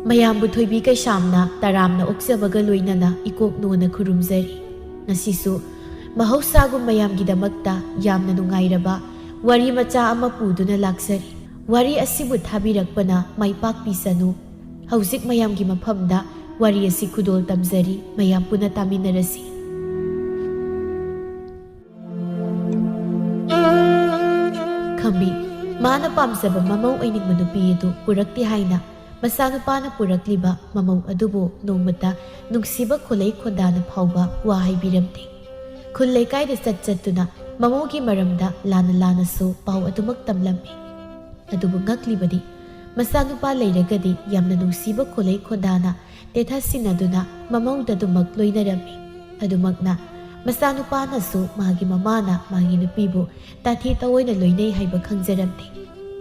ꯃꯌꯥꯝꯕꯨ ꯊꯣꯏꯕꯤ ꯀꯩꯁꯥꯝꯅ ꯇꯔꯥꯝꯅ ꯑꯣꯛꯆꯕꯒ ꯂꯣꯏꯅꯅ ꯏꯀꯣꯛ ꯅꯣꯅ ꯈꯨꯔꯨꯝꯖꯔꯤ꯫ ꯉꯁꯤꯁꯨ ꯃꯍꯧꯁꯥꯒꯨꯝ ꯃꯌꯥꯝꯒꯤꯗꯃꯛꯇ ꯌꯥꯝꯅ ꯅꯨꯡꯉꯥꯏꯔꯕ ꯋꯥꯔꯤ ꯃꯆꯥ ꯑꯃ ꯄꯨꯗꯨꯅ ꯂꯥꯛꯆꯔꯤ꯫ ꯋꯥꯔꯤ ꯑꯁꯤꯕꯨ ꯊꯥꯕꯤꯔꯛꯄꯅ ꯃꯥꯏꯄꯥꯛꯄꯤꯁꯅꯨ꯫ ꯍꯧꯖꯤꯛ ꯃꯌꯥꯝꯒꯤ ꯃꯐꯝꯗ ꯋꯥꯔꯤ ꯑꯁꯤ ꯈꯨꯗꯣꯜ ꯇꯝꯖꯔꯤ, ꯃꯌꯥꯝ ꯄꯨꯟꯅ ꯇꯥꯃꯤꯟꯅꯔꯁꯤ꯫ ꯈꯝꯕꯤ ꯃꯥꯅ ꯄꯥꯝꯖꯕ ꯃꯃꯧ ꯑꯣꯏꯅꯤꯡꯕ ꯅꯨꯄꯤ ꯑꯗꯨ ꯄꯨꯔꯛꯇꯦ ꯍꯥꯏꯅ ꯃꯆꯥꯅꯨꯄꯥꯅ ꯄꯨꯔꯛꯂꯤꯕ ꯃꯃꯧ ꯑꯗꯨꯕꯨ ꯅꯣꯡꯃꯇ ꯅꯨꯡꯁꯤꯕ ꯈꯣꯜꯂꯩ ꯈꯣꯟꯗꯥꯅ ꯐꯥꯎꯕ ꯋꯥ ꯍꯥꯏꯕꯤꯔꯝꯗꯦ꯫ ꯈꯨꯜ ꯂꯩꯀꯥꯏꯗ ꯆꯠꯇꯨꯅ ꯃꯃꯧꯒꯤ ꯃꯔꯝꯗ ꯂꯥꯟꯅꯁꯨ ꯄꯥꯎ ꯑꯗꯨꯃꯛ ꯇꯝꯂꯝꯃꯤ꯫ ꯑꯗꯨꯕꯨ ꯉꯛꯂꯤꯕꯗꯤ ꯃꯆꯥꯅꯨꯄꯥ ꯂꯩꯔꯒꯗꯤ ꯌꯥꯝꯅ ꯅꯨꯡꯁꯤꯕ ꯈꯣꯜꯂꯩ ꯈꯣꯟꯗꯥꯅ ꯇꯦꯊ ꯁꯤꯟꯅꯗꯨꯅ ꯃꯃꯧꯗ ꯑꯗꯨꯃꯛ ꯂꯣꯏꯅꯔꯝꯃꯤ꯫ ꯑꯗꯨꯃꯛꯅ ꯃꯆꯥꯅꯨꯄꯥꯅꯁꯨ ꯃꯥꯒꯤ ꯃꯃꯥꯅ ꯃꯥꯒꯤ ꯅꯨꯄꯤꯕꯨ ꯇꯥꯊꯤ ꯇꯑꯣꯏꯅ ꯂꯣꯏꯅꯩ ꯍꯥꯏꯕ ꯈꯪꯖꯔꯝꯗꯦ꯫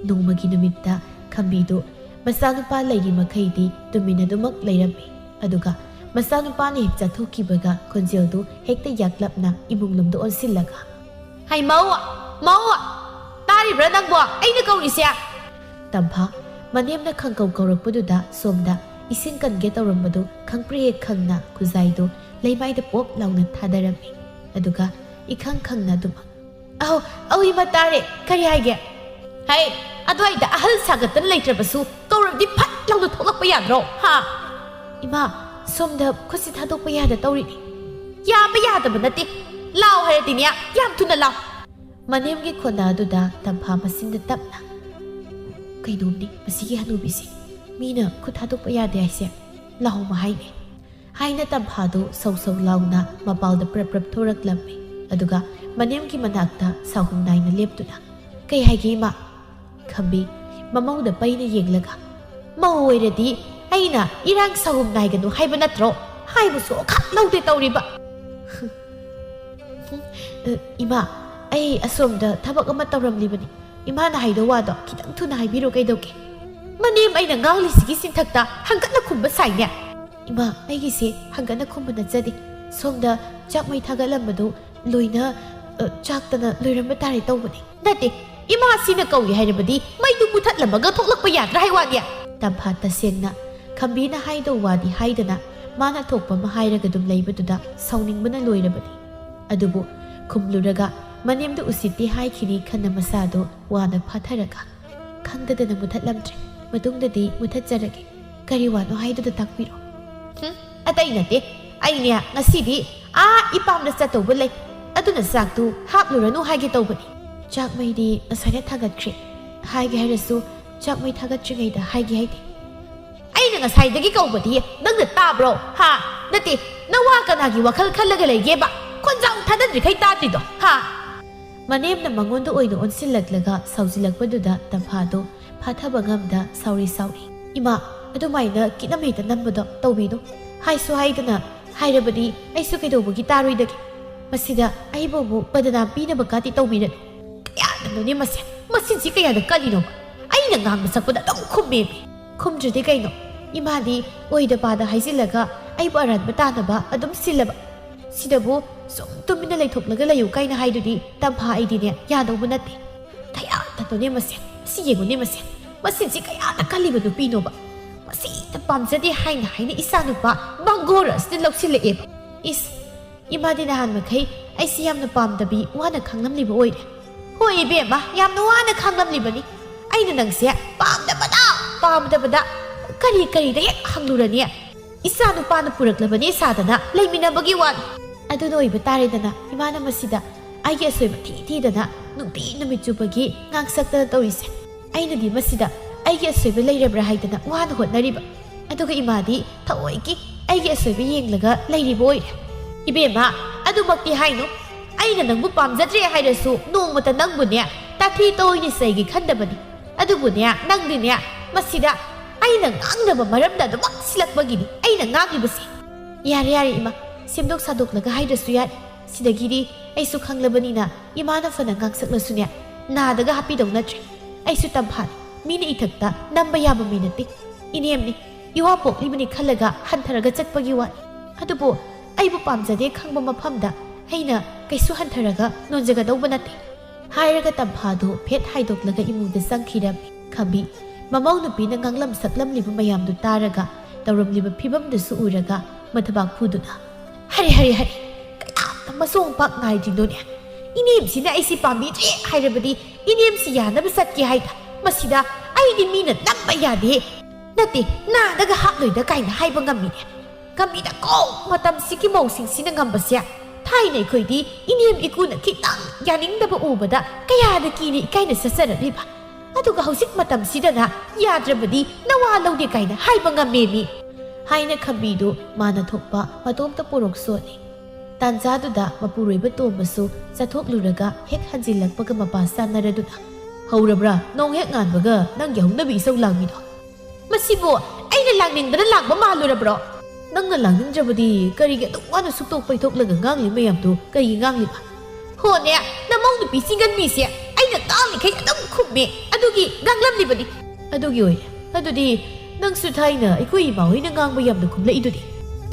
ꯅꯣꯡꯃꯒꯤ ꯅꯨꯃꯤꯠꯇ ꯈꯝꯕꯤꯗꯨ ꯃꯆꯥꯅꯨꯄꯥ ꯂꯩꯔꯤ ꯃꯈꯩꯗꯤ ꯇꯨꯃꯤꯟꯅ ꯑꯗꯨꯃꯛ ꯂꯩꯔꯝꯃꯤ꯫ ꯑꯗꯨꯒ ꯃꯆꯥꯅꯨꯄꯥꯅ ꯍꯦꯛ ꯆꯠꯊꯣꯛꯈꯤꯕꯒ ꯈꯣꯟꯖꯦꯜꯗꯨ ꯍꯦꯛꯇ ꯌꯥꯛꯂꯞꯅ ꯏꯃꯨꯡꯂꯣꯝꯗ ꯑꯣꯟꯁꯤꯜꯂꯒ "ꯍꯩ ꯃꯧ ꯇꯥꯔꯤꯕ꯭ꯔꯥ ꯅꯪꯕꯣ? ꯑꯩꯅ ꯀꯧꯔꯤꯁꯦ!" ꯇꯝꯐꯥ ꯃꯅꯦꯝꯅ ꯈꯪꯀꯧ ꯀꯧꯔꯛꯄꯗꯨꯗ ꯁꯣꯝꯗ ꯏꯁꯤꯡ ꯀꯟꯒꯦ ꯇꯧꯔꯝꯕꯗꯨ ꯈꯪꯄ꯭ꯔꯦꯛ ꯈꯪꯅ ꯈꯨꯖꯥꯏꯗꯨ ꯂꯩꯃꯥꯏꯗ ꯄꯣꯞ ꯂꯥꯎꯅ ꯊꯥꯗꯔꯝꯃꯤ꯫ ꯑꯗꯨꯒ ꯏꯈꯪ ꯈꯪꯅ ꯑꯗꯨꯃꯛ "ꯑꯧ ꯏꯃꯥ ꯇꯥꯔꯦ, ꯀꯔꯤ ꯍꯥꯏꯒꯦ?" "ꯍꯩ ꯑꯗꯨꯋꯥꯏꯗ ꯑꯍꯜ ꯁꯥꯒꯠꯇꯅ ꯂꯩꯇ꯭ꯔꯕꯁꯨ ꯀꯧꯔꯕꯗꯤ ꯐꯠ ꯂꯥꯎꯅ ꯊꯣꯛꯂꯛꯄ ꯌꯥꯗ꯭ꯔꯣ? ꯍꯥ?" "ꯏꯃꯥ ꯁꯣꯝꯗ ꯈꯨꯠꯁꯤ ꯊꯥꯗꯣꯛꯄ ꯌꯥꯗ ꯇꯧꯔꯤꯅꯤ." "ꯌꯥꯕ ꯌꯥꯗꯕ ꯅꯠꯇꯦ, ꯂꯥꯎ ꯍꯥꯏꯔꯗꯤꯅꯦ ꯌꯥꯝ ꯊꯨꯅ ꯂꯥꯎ." ꯃꯅꯦꯝꯒꯤ ꯈꯣꯟꯅ ꯑꯗꯨꯗ ꯇꯝꯐꯥ ꯃꯁꯤꯡꯗ ꯇꯞꯅ "ꯀꯩꯅꯣꯝꯅꯤ ꯃꯁꯤꯒꯤ ꯍꯅꯨꯕꯤꯁꯤ, ꯃꯤꯅ ꯈꯨꯠ ꯊꯥꯗꯣꯛꯄ ꯌꯥꯗꯦ ꯍꯥꯏꯁꯦ ꯂꯥꯎꯕ ꯍꯥꯏꯅꯦ" ꯍꯥꯏꯅ ꯇꯝꯐꯥꯗꯨ ꯁꯧ ꯁꯧ ꯂꯥꯎꯅ ꯃꯄꯥꯜꯗ ꯄ꯭ꯔꯞ ꯊꯣꯔꯛꯂꯝꯃꯤ꯫ ꯑꯗꯨꯒ ꯃꯅꯦꯝꯒꯤ ꯃꯅꯥꯛꯇ ꯁꯥꯎꯍꯨꯝ ꯅꯥꯏꯅ ꯂꯦꯞꯇꯨꯅ "ꯀꯩ ꯍꯥꯏꯒꯦ ꯏꯃꯥ?" ꯈꯝꯕꯤ ꯃꯃꯧꯗ ꯄꯩꯅ ꯌꯦꯡꯂꯒ "ꯃꯧ ꯑꯣꯏꯔꯗꯤ ꯑꯩꯅ ꯏꯔꯥꯡ ꯁꯥꯍꯨꯝ ꯅꯥꯏꯒꯅꯨ ꯍꯥꯏꯕ ꯅꯠꯇ꯭ꯔꯣ? ꯍꯥꯏꯕꯁꯨ ꯑꯈꯥꯛ ꯂꯧꯗꯦ ꯇꯧꯔꯤꯕ." "ꯏꯃꯥ ꯑꯩ ꯑꯁꯣꯝꯗ ꯊꯕꯛ ꯑꯃ ꯇꯧꯔꯝꯂꯤꯕꯅꯤ, ꯏꯃꯥꯅ ꯍꯥꯏꯗꯧ ꯋꯥꯗꯣ ꯈꯤꯇꯪ ꯊꯨꯅ ꯍꯥꯏꯕꯤꯔꯣ ꯀꯩꯗꯧꯒꯦ?" "ꯃꯅꯦꯝ ꯑꯩꯅ ꯉꯥꯡꯂꯤꯁꯤꯒꯤ ꯆꯤꯟꯊꯛꯇ ꯍꯪꯒꯠꯅ ꯈꯨꯝꯕ ꯁꯥꯏꯅꯦ." "ꯏꯃꯥ ꯑꯩꯒꯤꯁꯦ ꯍꯪꯒꯠꯅ ꯈꯨꯝꯕ ꯅꯠꯆꯗꯦ, ꯁꯣꯝꯗ ꯆꯥꯛ ꯃꯩ ꯊꯥꯒꯠꯂꯝꯕꯗꯨ ꯂꯣꯏꯅ ꯆꯥꯛꯇꯅ ꯂꯣꯏꯔꯝꯕ ꯇꯥꯔꯦ ꯇꯧꯕꯅꯤ." "ꯅꯠꯇꯦ, ꯏꯃꯥꯁꯤꯅ ꯀꯧꯒꯦ ꯍꯥꯏꯔꯕꯗꯤ ꯃꯩꯗꯨ ꯃꯨꯊꯠꯂꯝꯃꯒ ꯊꯣꯛꯂꯛꯄ ꯌꯥꯗ꯭ꯔꯥ ꯍꯥꯏ ꯋꯥꯅꯤ." ꯇꯝꯐꯥ ꯇꯁꯦꯡꯅ ꯈꯝꯕꯤꯅ ꯍꯥꯏꯗꯧ ꯋꯥꯗꯤ ꯍꯥꯏꯗꯅ ꯃꯥꯅ ꯊꯣꯛꯄ ꯑꯃ ꯍꯥꯏꯔꯒ ꯑꯗꯨꯝ ꯂꯩꯕꯗꯨꯗ ꯁꯥꯎꯅꯤꯡꯕꯅ ꯂꯣꯏꯔꯕꯅꯤ꯫ ꯑꯗꯨꯕꯨ ꯈꯨꯝꯂꯨꯔꯒ ꯃꯅꯦꯝꯗ ꯎꯁꯤꯠꯇꯦ ꯍꯥꯏꯈꯤꯅꯤ ꯈꯟꯅ ꯃꯁꯥꯗꯣ ꯋꯥꯅ ꯐꯥꯊꯔꯒ "ꯈꯪꯗꯗꯅ ꯃꯨꯊꯠꯂꯝꯗ꯭ꯔꯦ, ꯃꯇꯨꯡꯗꯗꯤ ꯃꯨꯊꯠꯆꯔꯒꯦ, ꯀꯔꯤ ꯋꯥꯅꯣ ꯍꯥꯏꯗꯨꯗ ꯇꯥꯛꯄꯤꯔꯣ." "ꯑꯇꯩ ꯅꯠꯇꯦ, ꯑꯩꯅꯦ ꯉꯁꯤꯗꯤ ꯏꯄꯥꯝꯗ ꯆꯠꯇꯧꯕ ꯂꯩ, ꯑꯗꯨꯅ ꯆꯥꯛꯇꯨ ꯍꯥꯞꯂꯨꯔꯅꯨ ꯍꯥꯏꯒꯦ ꯇꯧꯕꯅꯤ." "ꯆꯥꯛ ꯃꯩꯗꯤ ꯉꯁꯥꯏꯅ ꯊꯥꯒꯠꯈ꯭ꯔꯦ, ꯍꯥꯏꯒꯦ ꯍꯥꯏꯔꯁꯨ ꯆꯥꯛ ꯃꯩ ꯊꯥꯒꯠꯇ꯭ꯔꯤꯉꯩꯗ ꯍꯥꯏꯒꯦ ꯍꯥꯏꯗꯦ." "ꯑꯩꯅ ꯉꯁꯥꯏꯗꯒꯤ ꯀꯧꯕꯗꯤ ꯅꯪꯅ ꯇꯥꯕ꯭ꯔో? ꯍꯥ? ꯅꯠꯇꯦ, ꯅꯋꯥ ꯀꯅꯥꯒꯤ ꯋꯥꯈꯜ ꯈꯜꯂꯒ ꯂꯩꯒꯦꯕ? ꯈꯣꯟꯖꯥꯎ ꯊꯥꯗꯗ꯭ꯔꯤꯈꯩ ꯇꯥꯗ꯭ꯔꯤꯗꯣ, ꯍꯥ?" ꯃꯅꯦꯝꯅ ꯃꯉꯣꯟꯗ ꯑꯣꯏꯅ ꯑꯣꯟꯁꯤꯜꯂꯛꯂꯒ ꯁꯥꯎꯖꯤꯜꯂꯛꯄꯗꯨꯗ ꯇꯝꯐꯥꯗꯣ ꯐꯥꯊꯕ ꯉꯝꯗ ꯁꯥꯎꯔꯤ "ꯏꯃꯥ ꯑꯗꯨꯃꯥꯏꯅ ꯀꯤꯅꯝ ꯍꯦꯛꯇ ꯅꯝꯕꯗꯣ ꯇꯧꯕꯤꯅꯨ, ꯍꯥꯏꯁꯨ ꯍꯥꯏꯗꯅ ꯍꯥꯏꯔꯕꯗꯤ ꯑꯩꯁꯨ ꯀꯩꯗꯧꯕꯒꯤ ꯇꯥꯔꯣꯏꯗꯒꯦ? ꯃꯁꯤꯗ ꯑꯩꯕꯨ ꯑꯃꯨꯛ ꯕꯗꯅꯥꯝ ꯄꯤꯅꯕ ꯀꯥꯇꯤ ꯇꯧꯕꯤꯔꯅꯨ." "ꯀꯌꯥꯗꯅꯣꯅꯦ ꯃꯆꯤꯟꯁꯤ ꯀꯌꯥꯗ ꯀꯜꯂꯤꯅꯣꯕ? ꯑꯩꯅ ꯉꯥꯡꯕ ꯁꯛꯄꯗ ꯑꯗꯨꯝ ꯈꯨꯝꯃꯦꯃꯤ." "ꯈꯨꯝꯗ꯭ꯔꯗꯤ ꯀꯩꯅꯣ? ꯏꯃꯥꯗꯤ ꯑꯣꯏꯗ ꯄꯥꯗ ꯍꯥꯏꯖꯤꯜꯂꯒ ꯑꯩꯕꯨ ꯑꯔꯥꯟꯕ ꯇꯥꯅꯕ ꯑꯗꯨꯝ ꯁꯤꯜꯂꯕ, ꯁꯤꯗꯕꯨ ꯁꯨꯝ ꯇꯨꯃꯤꯟꯅ ꯂꯩꯊꯣꯛꯂꯒ ꯂꯩꯌꯨ ꯀꯥꯏꯅ ꯍꯥꯏꯗꯨꯗꯤ ꯇꯝꯐꯥ ꯑꯩꯗꯤꯅꯦ ꯌꯥꯗꯧꯕ ꯅꯠꯇꯦ." "ꯀꯌꯥꯗꯅꯣꯅꯦ ꯃꯁꯤ ꯌꯦꯡꯉꯨꯅꯦ ꯃꯆꯤꯟꯁꯤ ꯀꯌꯥꯗ ꯀꯜꯂꯤꯕ ꯅꯨꯄꯤꯅꯣꯕ? ꯃꯁꯤꯇ ꯄꯥꯝꯖꯗꯦ ꯍꯥꯏꯅ ꯏꯆꯥ ꯅꯨꯄꯥ ꯕꯥꯡꯒꯣꯔꯁꯇ ꯂꯧꯁꯤꯜꯂꯛꯑꯦꯕ. ꯏꯁ ꯏꯃꯥꯗꯤ ꯅꯍꯥꯟ ꯃꯈꯩ ꯑꯩꯁꯤ ꯌꯥꯝꯅ ꯄꯥꯝꯗꯕꯤ ꯋꯥꯅ ꯈꯪꯂꯝꯂꯤꯕ ꯑꯣꯏꯔꯦ. ꯍꯣꯏ ꯏꯕꯦꯝꯃ ꯌꯥꯝꯅ ꯋꯥꯅ ꯈꯪꯂꯝꯂꯤꯕꯅꯤ. ꯑꯩꯅ ꯅꯪꯁꯦ ꯄꯥꯝꯗꯕꯗ ꯀꯔꯤꯗ ꯍꯦꯛ ꯍꯪꯂꯨꯔꯅꯤ. ꯏꯆꯥ ꯅꯨꯄꯥꯅ ꯄꯨꯔꯛꯂꯕꯅꯤ ꯁꯥꯗꯅ ꯂꯩꯃꯤꯟꯅꯕꯒꯤ ꯋꯥꯅꯤ. ꯑꯗꯨꯅ ꯑꯣꯏꯕ ꯇꯥꯔꯦꯗꯅ ꯏꯃꯥꯅ ꯃꯁꯤꯗ ꯑꯩꯒꯤ ꯑꯁꯣꯏꯕ ꯊꯤꯗꯅ ꯅꯨꯡꯇꯤ ꯅꯨꯃꯤꯠ ꯆꯨꯞꯄꯒꯤ ꯉꯥꯡꯁꯛꯇꯅ ꯇꯧꯔꯤꯁꯦ. ꯑꯩꯅꯗꯤ ꯃꯁꯤꯗ ꯑꯩꯒꯤ ꯑꯁꯣꯏꯕ ꯂꯩꯔꯕ꯭ꯔꯥ ꯍꯥꯏꯗꯅ ꯋꯥꯅ ꯍꯣꯠꯅꯔꯤꯕ. ꯑꯗꯨꯒ ꯏꯃꯥꯗꯤ ꯊꯑꯣꯏꯒꯤ ꯑꯩꯒꯤ ꯑꯁꯣꯏꯕ ꯌꯦꯡꯂꯒ ꯂꯩꯔꯤꯕ ꯑꯣꯏꯔꯦ. ꯏꯕꯦꯝꯃ ꯑꯗꯨꯃꯛꯇꯤ ꯍꯥꯏꯅꯨ. ꯑꯩꯅ ꯅꯪꯕꯨ ꯄꯥꯝꯖꯗ꯭ꯔꯦ ꯍꯥꯏꯔꯁꯨ ꯅꯣꯡꯃꯇ ꯅꯪꯕꯨꯅꯦ ꯇꯥꯊꯤ ꯇꯣꯏꯅ ꯆꯩꯒꯦ ꯈꯟꯗꯕꯅꯤ. ꯑꯗꯨꯕꯨꯅꯦ ꯅꯪꯗꯤꯅꯦ ꯃꯁꯤꯗ ꯑꯩꯅ ꯉꯥꯡꯅꯕ ꯃꯔꯝꯗ ꯑꯗꯨꯃꯛ ꯁꯤꯜꯂꯛꯄꯒꯤꯅꯤ ꯑꯩꯅ ꯉꯥꯡꯂꯤꯕꯁꯦ. ꯌꯥꯔꯦ ꯏꯃꯥ ꯁꯦꯝꯗꯣꯛ ꯁꯥꯗꯣꯛꯂꯒ ꯍꯥꯏꯗ꯭ꯔꯁꯨ ꯌꯥꯔꯦ. ꯁꯤꯗꯒꯤꯗꯤ ꯑꯩꯁꯨ ꯈꯪꯂꯕꯅꯤꯅ ꯏꯃꯥꯅ ꯐꯅ ꯉꯥꯡꯁꯛꯂꯁꯨꯅꯦ ꯅꯥꯗꯒ ꯍꯥꯞꯄꯤꯗꯧ ꯅꯠꯇ꯭ꯔꯦ. ꯑꯩꯁꯨ ꯇꯝꯐꯥꯅꯤ. ꯃꯤꯅ ꯏꯊꯛꯇ ꯅꯝꯕ ꯌꯥꯕ ꯃꯤ ꯅꯠꯇꯦ. ꯏꯅꯦꯝꯅꯤ ꯏꯋꯥ ꯄꯣꯛꯂꯤꯕꯅꯤ ꯈꯜꯂꯒ ꯍꯟꯊꯔꯒ ꯆꯠꯄꯒꯤ ꯋꯥꯅꯤ. ꯑꯗꯨꯕꯨ ꯑꯩꯕꯨ ꯄꯥꯝꯖꯗꯦ ꯈꯪꯕ ꯃꯐꯝꯗ ꯑꯩꯅ ꯀꯩꯁꯨ ꯍꯟꯊꯔꯒ ꯅꯣꯟꯖꯒꯗꯧꯕ ꯅꯠꯇꯦ ꯍꯥꯏꯔꯒ ꯇꯝꯐꯥꯗꯨ ꯐꯦꯠ ꯍꯥꯏꯗꯣꯛꯂꯒ ꯏꯃꯨꯡꯗ ꯆꯪꯈꯤꯔꯝꯃꯤ ꯈꯝꯕꯤ ꯃꯃꯧ ꯅꯨꯄꯤꯅ ꯉꯥꯡꯂꯝ ꯁꯛꯂꯝꯂꯤꯕ ꯃꯌꯥꯝꯗꯨ ꯇꯥꯔꯒ ꯇꯧꯔꯝꯂꯤꯕ ꯐꯤꯕꯝꯗꯨꯁꯨ ꯎꯔꯒ ꯃꯊꯕꯥꯛ ꯐꯨꯗꯨꯅ ꯍꯔꯤ ꯀꯌꯥꯝꯅ ꯃꯁꯣꯡ ꯄꯥꯛ ꯅꯥꯏꯗ꯭ꯔꯤꯅꯣꯅꯦ ꯏꯅꯦꯝꯁꯤꯅ ꯑꯩꯁꯤ ꯄꯥꯝꯕꯤꯗ꯭ꯔꯦ ꯍꯥꯏꯔꯕꯗꯤ ꯏꯅꯦꯝꯁꯤ ꯌꯥꯅꯕ ꯆꯠꯀꯦ ꯍꯥꯏꯗ ꯃꯁꯤꯗ ꯑꯩꯗꯤ ꯃꯤꯅ ꯅꯝꯕ ꯌꯥꯗꯦ ꯅꯠꯇꯦ ꯅꯥꯗꯒ ꯍꯥꯞꯂꯣꯏꯗ ꯀꯥꯏꯅ ꯍꯥꯏꯕ ꯉꯝꯃꯤꯅꯦ ꯉꯝꯃꯤꯗ ꯀꯣ ꯃꯇꯝꯁꯤꯒꯤ ꯃꯧꯁꯤꯡꯁꯤꯅ ꯉꯝꯕꯁꯦ ꯊꯥꯏꯅ ꯑꯩꯈꯣꯏꯗꯤ ꯏꯅꯦꯝ ꯏꯀꯨꯅ ꯈꯤꯇꯪ ꯌꯥꯅꯤꯡꯗꯕ ꯎꯕꯗ ꯀꯌꯥꯗ ꯀꯤꯅ 이까ꯏꯅ ꯆꯠꯆꯔꯛꯂꯤꯕ ꯑꯗꯨꯒ ꯍꯧꯖꯤꯛ ꯃꯇꯝꯁꯤꯗꯅ ꯌꯥꯗ꯭ꯔꯕꯗꯤ ꯅꯋꯥ ꯂꯧꯗꯦ ꯀꯥꯏꯅ ꯍꯥꯏꯕ ꯉꯝꯃꯦꯃꯤ ꯍꯥꯏꯅ ꯈꯝꯕꯤꯗꯨ ꯃꯥꯅ ꯊꯣꯛꯄ ꯃꯇꯣꯝꯇ ꯄꯣꯔꯣꯛ ꯁꯣꯠꯂꯤ ꯇꯥꯟꯖꯥꯗꯨꯗ ꯃꯄꯨꯔꯣꯏꯕ ꯇꯣꯝꯕꯁꯨ ꯆꯠꯊꯣꯛꯂꯨꯔꯒ ꯍꯦꯛ ꯍꯟꯖꯤꯜꯂꯛꯄꯒ ꯃꯄꯥ ꯆꯥꯟꯅꯔꯗꯨꯅ ꯍꯧꯔꯕ꯭ꯔꯥ ꯅꯣꯡ ꯍꯦꯛ ꯉꯥꯟꯕꯒ ꯅꯪꯒꯤ ꯍꯧꯅꯕꯤ ꯏꯁꯧ ꯂꯥꯡꯉꯤꯗꯣ ꯃꯁꯤꯕꯨ ꯑꯩꯅ ꯂꯥꯡꯅꯤꯡꯗꯅ ꯂꯥꯡꯕ ꯃꯥꯜꯂꯨꯔꯕ꯭ꯔꯣ ꯅꯪꯅ ꯂꯥꯡꯅꯤꯡꯗ꯭ꯔꯕꯗꯤ ꯀꯔꯤꯒꯤ ꯑꯗꯨꯛ ꯋꯥꯅ ꯁꯨꯛꯇꯣꯛ ꯄꯩꯊꯣꯛꯂꯒ ꯉꯥꯡꯂꯤ ꯃꯌꯥꯝꯗꯨ ꯀꯔꯤꯒꯤ ꯉꯥꯡꯂꯤꯕ ꯍꯣꯅꯦ ꯅꯃꯧ ꯅꯨꯄꯤ ꯆꯤꯡꯒꯟꯕꯤꯁꯦ ꯑꯩꯅ ꯉꯥꯡꯂꯤꯈꯩ ꯑꯗꯨꯝ ꯈꯨꯝꯃꯦ ꯑꯗꯨꯒꯤ ꯉꯥꯡꯂꯝꯂꯤꯕꯅꯤ ꯑꯗꯨꯒꯤ ꯑꯣꯏꯔꯦ ꯑꯗꯨꯗꯤ ꯅꯪꯁꯨ ꯊꯥꯏꯅ ꯑꯩꯈꯣꯏ ꯏꯃꯥ ꯍꯣꯏꯅ ꯉꯥꯡꯕ ꯌꯥꯝꯅ ꯈꯨꯝꯂꯛꯏꯗꯨꯗꯤ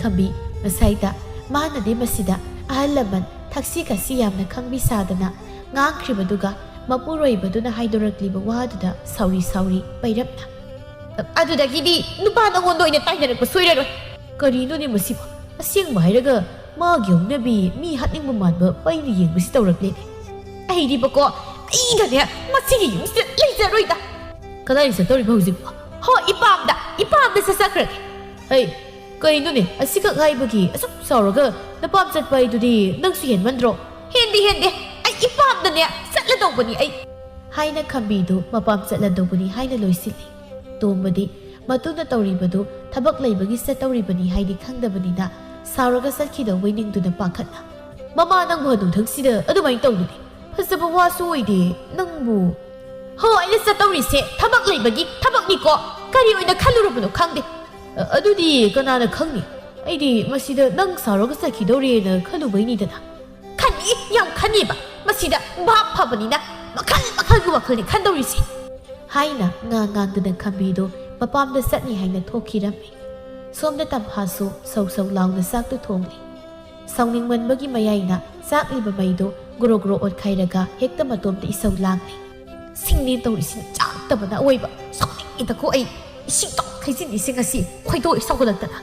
ꯈꯝꯕꯤ ꯉꯁꯥꯏꯗ ꯃꯥꯅꯗꯤ ꯃꯁꯤꯗ ꯑꯍꯜ ꯂꯃꯟ ꯊꯛꯁꯤ ꯈꯥꯁꯤ ꯌꯥꯝꯅ ꯈꯪꯕꯤ ꯁꯥꯗꯅ ꯉꯥꯡꯈ꯭ꯔꯤꯕꯗꯨꯒ ꯃꯄꯨꯔꯣꯏꯕꯗꯨꯅ ꯍꯥꯏꯗꯣꯔꯛꯂꯤꯕ ꯋꯥꯗꯨꯗ ꯁꯥꯎꯔꯤ ꯄꯩꯔꯞꯅ ꯑꯗꯨꯗꯒꯤꯗꯤ ꯅꯨꯄꯥ ꯅꯉꯣꯟꯗ ꯑꯣꯏꯅ ꯇꯥꯏꯅꯔꯛꯄ ꯁꯣꯏꯔꯔꯣꯏ ꯀꯔꯤꯅꯣꯅꯦ ꯃꯁꯤꯕꯨ ꯑꯁꯦꯡꯕ ꯍꯥꯏꯔꯒ ꯃꯥꯒꯤ ꯍꯧꯅꯕꯤ ꯃꯤ ꯍꯥꯠꯅꯤꯡꯕ ꯃꯥꯟꯕ ꯄꯩꯅ ꯌꯦꯡꯕꯁꯤ ꯇꯧꯔꯛꯂꯦꯅꯦ ꯑꯩꯗꯤꯕꯀꯣ ꯑꯩꯒꯅꯦ ꯃꯁꯤꯒꯤ ꯌꯨꯝꯁꯤꯗ ꯂꯩꯖꯔꯣꯏꯗ ꯀꯗꯥꯏ ꯆꯠꯇꯧꯔꯤꯕ ꯍꯧꯖꯤꯛꯄꯨ ꯍꯣ ꯏꯄꯥꯝꯗ ꯆꯠꯆꯈ꯭ꯔꯒꯦ ꯍꯩ ꯀꯩꯅꯣꯅꯦ ꯑꯁꯤꯈꯛ ꯍꯥꯏꯕꯒꯤ ꯑꯁꯨꯛ ꯁꯥꯎꯔꯒ ꯅꯄꯥꯝ ꯆꯠꯄ ꯍꯥꯏꯗꯨꯗꯤ ꯅꯪꯁꯨ ꯍꯦꯟꯃꯟꯗ꯭ꯔꯣ ꯍꯦꯟꯗꯦ ꯑꯩ ꯏꯄꯥꯝꯗꯅꯦ ꯆꯠꯂꯗꯧꯕꯅꯤ ꯑꯩ ꯍꯥꯏꯅ ꯈꯝꯕꯤꯗꯨ ꯃꯄꯥꯝ ꯆꯠꯂꯗꯧꯕꯅꯤ ꯍꯥꯏꯅ ꯂꯣꯏꯁꯤꯜꯂꯤ ꯇꯣꯝꯕꯗꯤ ꯃꯇꯨꯡꯗ ꯇꯧꯔꯤꯕꯗꯨ ꯊꯕꯛ ꯂꯩꯕꯒꯤ ꯆꯠꯇꯧꯔꯤꯕꯅꯤ ꯍꯥꯏꯗꯤ ꯈꯪꯗꯕꯅꯤꯅ ꯁꯥꯎꯔꯒ ꯆꯠꯈꯤꯗꯧꯕꯩ ꯅꯤꯡꯗꯨꯅ ꯄꯥꯈꯠꯅ ꯃꯃꯥ ꯅꯪꯕꯨ ꯍꯅꯨꯊꯪꯁꯤꯗ ꯑꯗꯨꯃꯥꯏꯅ ꯇꯧꯗꯨꯅꯤ ꯐꯖꯕ ꯋꯥꯁꯨ ꯑꯣꯏꯗꯦ ꯅꯪꯕꯨ ꯍꯣ ꯑꯩꯅ ꯆꯠꯇꯧꯔꯤꯁꯦ ꯊꯕꯛ ꯂꯩꯕꯒꯤ ꯊꯕꯛꯅꯤꯀꯣ ꯀꯔꯤ ꯑꯣꯏꯅ ꯈꯜꯂꯨꯔꯕꯅꯣ ꯈꯪꯗꯦ ꯑꯗꯨꯗꯤ ꯀꯅꯥꯅ ꯈꯪꯅꯤ ꯑꯩꯗꯤ ꯃꯁꯤꯗ ꯅꯪ ꯁꯥꯎꯔꯒ ꯆꯠꯈꯤꯗꯧꯔꯦꯅ ꯈꯜꯂꯨꯕꯩꯅꯤꯗꯅ ꯈꯟꯅꯤ ꯌꯥꯝ ꯈꯟꯅꯤꯕ ꯃꯁꯤꯗ ꯚꯥꯞ ꯐꯕꯅꯤꯅ ꯃꯈꯜꯒꯤ ꯋꯥꯈꯜꯅꯤ ꯈꯟꯗꯧꯔꯤꯁꯦ ꯍꯥꯏꯅ ꯉꯥꯡꯗꯨꯅ ꯈꯝꯕꯤꯗꯨ ꯃꯄꯥꯝꯗ ꯆꯠꯅꯤ ꯍꯥꯏꯅ ꯊꯣꯛꯈꯤꯔꯝꯃꯤ ꯁꯣꯝꯗ ꯇꯝꯐꯥꯁꯨ ꯁꯧ ꯂꯥꯎꯅ ꯆꯥꯛꯇꯨ ꯊꯣꯡꯂꯤ ꯁꯥꯎꯅꯤꯡꯃꯟꯕꯒꯤ ꯃꯌꯥꯏꯅ ꯆꯥꯛꯂꯤꯕ ꯃꯩꯗꯨ ꯒ꯭ꯔꯣ ꯑꯣꯠꯈꯥꯏꯔꯒ ꯍꯦꯛꯇ ꯃꯇꯣꯝꯇ ꯏꯁꯧ ꯂꯥꯡꯂꯤ ꯁꯤꯡꯅꯦ ꯇꯧꯔꯤꯁꯤꯅ ꯆꯥꯛꯇꯕꯅ ꯑꯣꯏꯕ ꯁꯥꯎꯅꯤꯡꯉꯤꯗꯀꯣ ꯑꯩ ꯏꯁꯤꯡ ꯈꯩꯖꯤꯟꯂꯤꯁꯦ ꯉꯁꯤ ꯈꯣꯏꯗꯣꯛ ꯁꯧꯒꯠꯂꯛꯇꯅ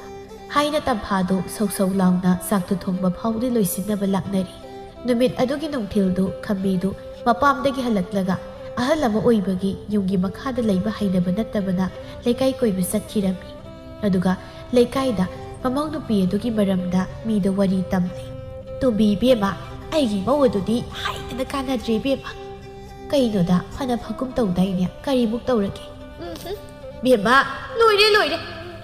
ꯍꯥꯏꯅ ꯇꯝꯐꯥꯗꯨ ꯁꯧ ꯂꯥꯎꯅ ꯆꯥꯛꯇꯨ ꯊꯣꯡꯕ ꯐꯥꯎꯗꯤ ꯂꯣꯏꯁꯤꯟꯅꯕ ꯂꯥꯛꯅꯔꯤ ꯅꯨꯃꯤꯠ ꯑꯗꯨꯒꯤ ꯅꯨꯡꯊꯤꯜꯗꯨ ꯈꯝꯕꯤꯗꯨ ꯃꯄꯥꯝꯗꯒꯤ ꯍꯜꯂꯛꯂꯒ ꯑꯍꯜ ꯑꯃ ꯑꯣꯏꯕꯒꯤ ꯌꯨꯝꯒꯤ ꯃꯈꯥꯗ ꯂꯩꯕ ꯍꯩꯅꯕ ꯅꯠꯇꯕꯅ ꯂꯩꯀꯥꯏ ꯀꯣꯏꯕ ꯆꯠꯈꯤꯔꯝꯃꯤ ꯑꯗꯨꯒ ꯂꯩꯀꯥꯏꯗ ꯃꯃꯧ ꯅꯨꯄꯤ ꯑꯗꯨꯒꯤ ꯃꯔꯝꯗ ꯃꯤꯗ ꯋꯥꯔꯤ ꯇꯝꯂꯤ ꯇꯣꯝꯕꯤ ꯏꯕꯦꯝꯃ ꯑꯩꯒꯤ ꯃꯧ ꯑꯗꯨꯗꯤ ꯍꯥꯏꯗꯅ ꯀꯥꯟꯅꯗ꯭ꯔꯦ ꯏꯕꯦꯝꯃ ꯀꯩꯅꯣꯗ ꯐꯅ ꯐꯒꯨꯝ ꯇꯧꯗꯥꯏꯅꯦ ꯀꯔꯤꯃꯨꯛ ꯇꯧꯔꯒꯦ ꯕꯦꯝꯃ ꯂꯣꯏꯔꯦ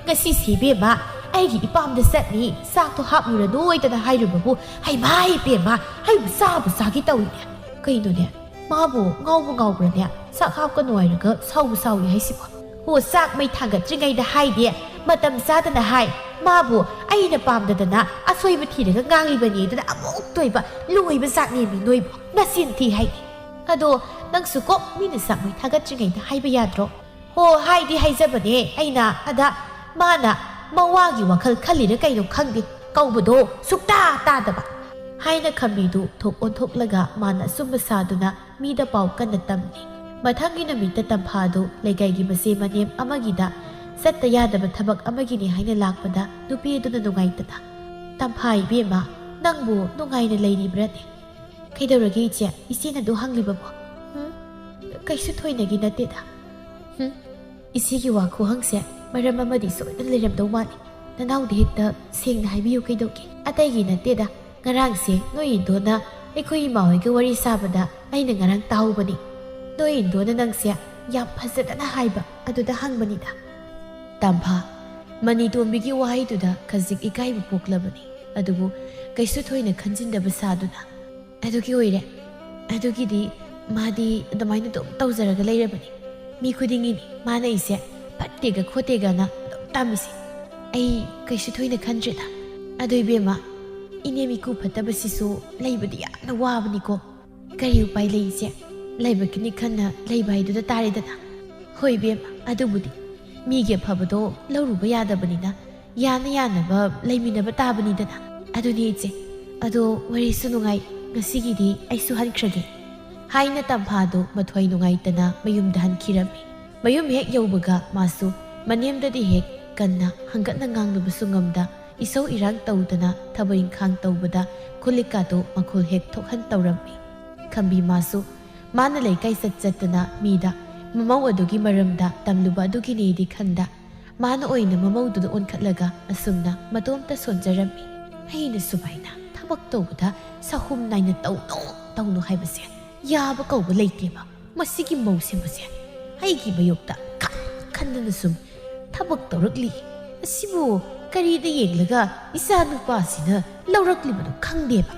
ꯉꯁꯤꯁꯤ ꯏꯕꯦꯝꯃ ꯑꯩꯒꯤ ꯏꯄꯥꯝꯗ ꯆꯠꯅꯤ ꯆꯥꯛꯇꯣ ꯍꯥꯞꯂꯨꯔꯅꯣꯏꯗꯅ ꯍꯥꯏꯔꯨꯕꯕꯨ ꯍꯩꯃꯥ ꯏꯕꯦꯝꯃ ꯑꯩꯕꯨ ꯆꯥꯕ ꯇꯧꯏꯅꯦ ꯀꯩꯅꯣꯅꯦ ꯃꯥꯕꯨ ꯉꯥꯎꯕ꯭ꯔꯅꯦ ꯆꯥꯛ ꯍꯥꯞꯀꯅꯨ ꯍꯥꯏꯔꯒ ꯁꯥꯎꯏ ꯍꯥꯏꯁꯤꯕꯣ ꯍꯣ ꯆꯥꯛ ꯃꯩ ꯊꯥꯡꯒꯠꯇ꯭ꯔꯤꯉꯩꯗ ꯍꯥꯏꯗꯦ ꯃꯇꯝ ꯆꯥꯗꯅ ꯍꯥꯏ ꯃꯥꯕꯨ ꯑꯩꯅ ꯄꯥꯝꯗꯗꯅ ꯑꯁꯣꯏꯕ ꯊꯤꯔꯒ ꯉꯥꯡꯂꯤꯕꯅꯤ ꯑꯗꯨꯅ ꯑꯃꯨꯛ ꯇꯣꯏꯕ ꯂꯣꯏꯕ ꯆꯥꯛꯅꯦꯃꯤ ꯅꯣꯏꯕꯨ ꯅꯆꯤꯟ ꯊꯤ ꯍꯥꯏꯅꯤ ꯑꯗꯣ ꯅꯪꯁꯨ ꯀꯣ ꯃꯤꯅ ꯆꯥꯛ ꯃꯩ ꯊꯥꯒꯠꯇ꯭ꯔꯤꯉꯩꯗ ꯍꯥꯏꯕ ꯌꯥꯗ꯭ꯔꯣ ꯍꯣ ꯍꯥꯏꯗꯤ ꯍꯥꯏꯖꯕꯅꯦ ꯑꯩꯅ ꯑꯗ ꯃꯥꯅ ꯃꯋꯥꯒꯤ ꯋꯥꯈꯜ ꯈꯜꯂꯤꯔ ꯀꯩꯅꯣ ꯈꯪꯗꯦ ꯀꯧꯕꯗꯣ ꯁꯨꯛꯇꯥ ꯇꯥꯗꯕ ꯍꯥꯏꯅ ꯈꯝꯕꯤꯗꯨ ꯊꯣꯛ ꯑꯣꯟꯊꯣꯛꯂꯒ ꯃꯥꯅ ꯑꯆꯨꯝꯕ ꯁꯥꯗꯨꯅ ꯃꯤꯗ ꯄꯥꯎ ꯀꯟꯅ ꯇꯝꯂꯤ ꯃꯊꯪꯒꯤ ꯅꯨꯃꯤꯠꯇ ꯇꯝꯐꯥꯗꯨ ꯂꯩꯀꯥꯏꯒꯤ ꯃꯆꯦ ꯃꯅꯦꯝ ꯑꯃꯒꯤꯗ ꯆꯠꯇ ꯌꯥꯗꯕ ꯊꯕꯛ ꯑꯃꯒꯤꯅꯤ ꯍꯥꯏꯅ ꯂꯥꯛꯄꯗ ꯅꯨꯄꯤ ꯑꯗꯨꯅ ꯅꯨꯡꯉꯥꯏꯇꯅ ꯇꯝꯐꯥ ꯏꯕꯦꯝꯃ ꯅꯪꯕꯨ ꯅꯨꯡꯉꯥꯏꯅ ꯂꯩꯔꯤꯕ꯭ꯔꯅꯦ ꯀꯩꯗꯧꯔꯒꯦ ꯏꯆꯦꯅ ꯑꯗꯨ ꯍꯪꯂꯤꯕꯕꯣ ꯀꯩꯁꯨ ꯊꯣꯏꯅꯒꯤ ꯅꯠꯇꯦꯗ ꯏꯆꯦꯒꯤ ꯋꯥ ꯈꯨꯍꯪꯁꯦ ꯃꯔꯝ ꯑꯃꯗꯤ ꯁꯣꯏꯗꯅ ꯂꯩꯔꯝꯗꯧ ꯃꯥꯜꯂꯤ ꯅꯅꯥꯎꯗ ꯍꯦꯛꯇ ꯁꯦꯡꯅ ꯍꯥꯏꯕꯤꯌꯨ ꯀꯩꯗꯧꯒꯦ ꯑꯇꯩꯒꯤ ꯅꯠꯇꯦꯗ ꯉꯔꯥꯡꯁꯦ ꯅꯣꯏ ꯏꯟꯗꯣꯅ ꯑꯩꯈꯣꯏ ꯏꯃꯥ ꯍꯣꯏꯒ ꯋꯥꯔꯤ ꯁꯥꯕꯗ ꯑꯩꯅ ꯉꯔꯥꯡ ꯇꯥꯍꯧꯕꯅꯤ ꯅꯣꯏ ꯏꯟꯗꯣꯅ ꯅꯪꯁꯦ ꯌꯥꯝ ꯐꯖꯗꯅ ꯍꯥꯏꯕ ꯑꯗꯨꯗ ꯍꯪꯕꯅꯤꯗ ꯇꯝꯐꯥ ꯃꯅꯤꯇꯣꯝꯕꯤꯒꯤ ꯋꯥꯍꯩꯗꯨꯗ ꯈꯖꯤꯛ ꯏꯀꯥꯏꯕ ꯄꯣꯛꯂꯕꯅꯤ ꯑꯗꯨꯕꯨ ꯀꯩꯁꯨ ꯊꯣꯏꯅ ꯈꯟꯖꯤꯟꯗꯕ ꯁꯥꯗꯨꯅ ꯑꯗꯨꯒꯤ ꯑꯣꯏꯔꯦ ꯑꯗꯨꯒꯤꯗꯤ ꯃꯥꯗꯤ ꯑꯗꯨꯃꯥꯏꯅ ꯑꯗꯨꯝ ꯇꯧꯖꯔꯒ ꯂꯩꯔꯕꯅꯤ ꯃꯤ ꯈꯨꯗꯤꯡꯒꯤꯅꯤ ꯃꯥꯅ ꯑꯩꯁꯦ ꯐꯠꯇꯦꯒ ꯈꯣꯠꯇꯦꯒꯅ ꯑꯗꯨꯝ ꯇꯝꯃꯤꯁꯦ ꯑꯩ ꯀꯩꯁꯨ ꯊꯣꯏꯅ ꯈꯟꯗ꯭ꯔꯦꯗ ꯑꯗꯨ ꯏꯕꯦꯝꯃ ꯏꯅꯦꯝ ꯏꯀꯨ ꯐꯠꯇꯕꯁꯤꯁꯨ ꯂꯩꯕꯗꯤ ꯌꯥꯝꯅ ꯋꯥꯕꯅꯤꯀꯣ ꯀꯔꯤ ꯎꯄꯥꯏ ꯂꯩ ꯏꯆꯦ ꯂꯩꯕꯒꯤꯅꯤ ꯈꯟꯅ ꯂꯩꯕ ꯍꯥꯏꯗꯨꯗ ꯇꯥꯔꯦꯗꯅ ꯍꯣꯏ ꯏꯕꯦꯝꯃ ꯑꯗꯨꯕꯨꯗꯤ ꯃꯤꯒꯤ ꯑꯐꯕꯗꯣ ꯂꯧꯔꯨꯕ ꯌꯥꯗꯕꯅꯤꯅ ꯌꯥꯅ ꯌꯥꯅꯕ ꯂꯩꯃꯤꯟꯅꯕ ꯇꯥꯕꯅꯤꯗꯅ ꯑꯗꯨꯅꯤ ꯏꯆꯦ ꯑꯗꯣ ꯋꯥꯔꯤꯁꯨ ꯅꯨꯡꯉꯥꯏ ꯉꯁꯤꯒꯤꯗꯤ ꯑꯩꯁꯨ ꯍꯟꯈ꯭ꯔꯒꯦ ꯍꯥꯏꯅ ꯇꯝꯐꯥꯗꯣ ꯃꯊ꯭ꯋꯥꯏ ꯅꯨꯡꯉꯥꯏꯇꯅ ꯃꯌꯨꯝꯗ ꯍꯟꯈꯤꯔꯝꯃꯤ ꯃꯌꯨꯝ ꯍꯦꯛ ꯌꯧꯕꯒ ꯃꯥꯁꯨ ꯃꯅꯦꯝꯗꯗꯤ ꯍꯦꯛ ꯀꯟꯅ ꯍꯪꯒꯠꯅ ꯉꯥꯡꯂꯨꯕꯁꯨ ꯉꯝꯗ ꯏꯁꯧ ꯏꯔꯥꯡ ꯇꯧꯗꯅ ꯊꯕꯛ ꯏꯪꯈꯥꯡ ꯇꯧꯕꯗ ꯈꯨꯜꯂꯤꯛꯀꯥꯗꯣ ꯃꯈꯣꯜ ꯍꯦꯛ ꯊꯣꯛꯍꯟ ꯇꯧꯔꯝꯃꯤ ꯈꯝꯕꯤ ꯃꯥꯁꯨ ꯃꯥꯅ ꯂꯩꯀꯥꯏ ꯆꯠꯇꯅ ꯃꯤꯗ ꯃꯃꯧ ꯑꯗꯨꯒꯤ ꯃꯔꯝꯗ ꯇꯝꯂꯨꯕ ꯑꯗꯨꯒꯤꯅꯦꯗꯤ ꯈꯟꯗ ꯃꯥꯅ ꯑꯣꯏꯅ ꯃꯃꯧꯗꯨꯗ ꯑꯣꯟꯈꯠꯂꯒ ꯑꯁꯨꯝꯅ ꯃꯇꯣꯝꯇ ꯁꯣꯟꯖꯔꯝꯃꯤ ꯑꯩꯅ ꯁꯨꯃꯥꯏꯅ ꯊꯕꯛ ꯇꯧꯕꯗ ꯁꯍꯨꯝ ꯅꯥꯏꯅ ꯇꯧꯅꯨ ꯍꯥꯏꯕꯁꯦ ꯌꯥꯕ ꯀꯧꯕ ꯂꯩꯇꯦꯕ ꯃꯁꯤꯒꯤ ꯃꯧꯁꯤꯡꯕꯁꯦ ꯑꯩꯒꯤ ꯃꯌꯣꯛꯇ ꯈꯟꯗꯅ ꯁꯨꯝ ꯊꯕꯛ ꯇꯧꯔꯛꯂꯤ ꯑꯁꯤꯕꯨ ꯀꯔꯤꯗ ꯌꯦꯡꯂꯒ ꯏꯆꯥ ꯅꯨꯄꯥꯁꯤꯅ ꯂꯧꯔꯛꯂꯤꯕꯅꯣ ꯈꯪꯗꯦꯕ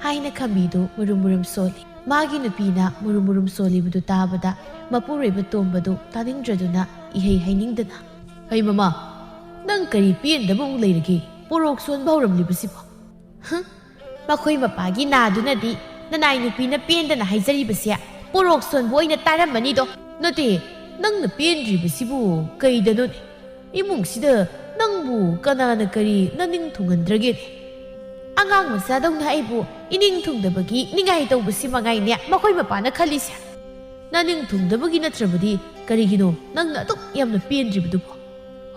ꯍꯥꯏꯅ ꯈꯝꯕꯤꯗꯨ ꯃꯨꯔꯨꯝ ꯁꯣꯜꯂꯤ ꯃꯥꯒꯤ ꯅꯨꯄꯤꯅ ꯃꯨꯔꯨꯝ ꯁꯣꯜꯂꯤꯕꯗꯨ ꯇꯥꯕꯗ ꯃꯄꯨꯔꯣꯏꯕ ꯇꯣꯝꯕꯗꯨ ꯇꯥꯅꯤꯡꯗ꯭ꯔꯗꯨꯅ ꯏꯍꯩ ꯍꯩꯅꯤꯡꯗꯅ ꯍꯩ ꯃꯃꯥ ꯅꯪ ꯀꯔꯤ ꯄꯦꯟꯗꯕ ꯑꯃꯨꯛ ꯂꯩꯔꯒꯦ ꯄꯣꯔꯣꯛ ꯁꯣꯟꯕ ꯍꯧꯔꯝꯂꯤꯕꯁꯤꯕꯣ ꯃꯈꯣꯏ ꯃꯄꯥꯒꯤ ꯅꯥꯗꯨꯅꯗꯤ ꯅꯅꯥꯏ ꯅꯨꯄꯤꯅ ꯄꯦꯟꯗꯅ ꯍꯥꯏꯖꯔꯤꯕꯁꯦ ꯄꯣꯔꯣꯛ ꯁꯣꯟꯕ ꯑꯣꯏꯅ ꯇꯥꯔꯝꯃꯅꯤꯗꯣ ꯅꯠꯇꯦ ꯅꯪꯅ ꯄꯦꯟꯗ꯭ꯔꯤꯕꯁꯤꯕꯨ ꯀꯩꯗꯅꯣꯅꯦ ꯏꯃꯨꯡꯁꯤꯗ ꯅꯪꯕꯨ ꯀꯅꯥꯅ ꯀꯔꯤ ꯅꯅꯤꯡ ꯊꯨꯡꯍꯟꯗ꯭ꯔꯒꯦꯅꯦ ꯑꯉꯥꯡ ꯃꯆꯥꯗꯧꯅ ꯑꯩꯕꯨ ꯏꯅꯤꯡ ꯊꯨꯡꯗꯕꯒꯤ ꯅꯤꯡꯉꯥꯏ ꯇꯧꯕꯁꯤ ꯃꯉꯥꯏꯅꯦ ꯃꯈꯣꯏ ꯃꯄꯥꯅ ꯈꯜꯂꯤꯁꯦ ꯅꯅꯤꯡ ꯊꯨꯡꯗꯕꯒꯤ ꯅꯠꯇ꯭ꯔꯕꯗꯤ ꯀꯔꯤꯒꯤꯅꯣ ꯅꯪꯅ ꯑꯗꯨꯛ ꯌꯥꯝꯅ ꯄꯦꯟꯗ꯭ꯔꯤꯕꯗꯨꯕꯣ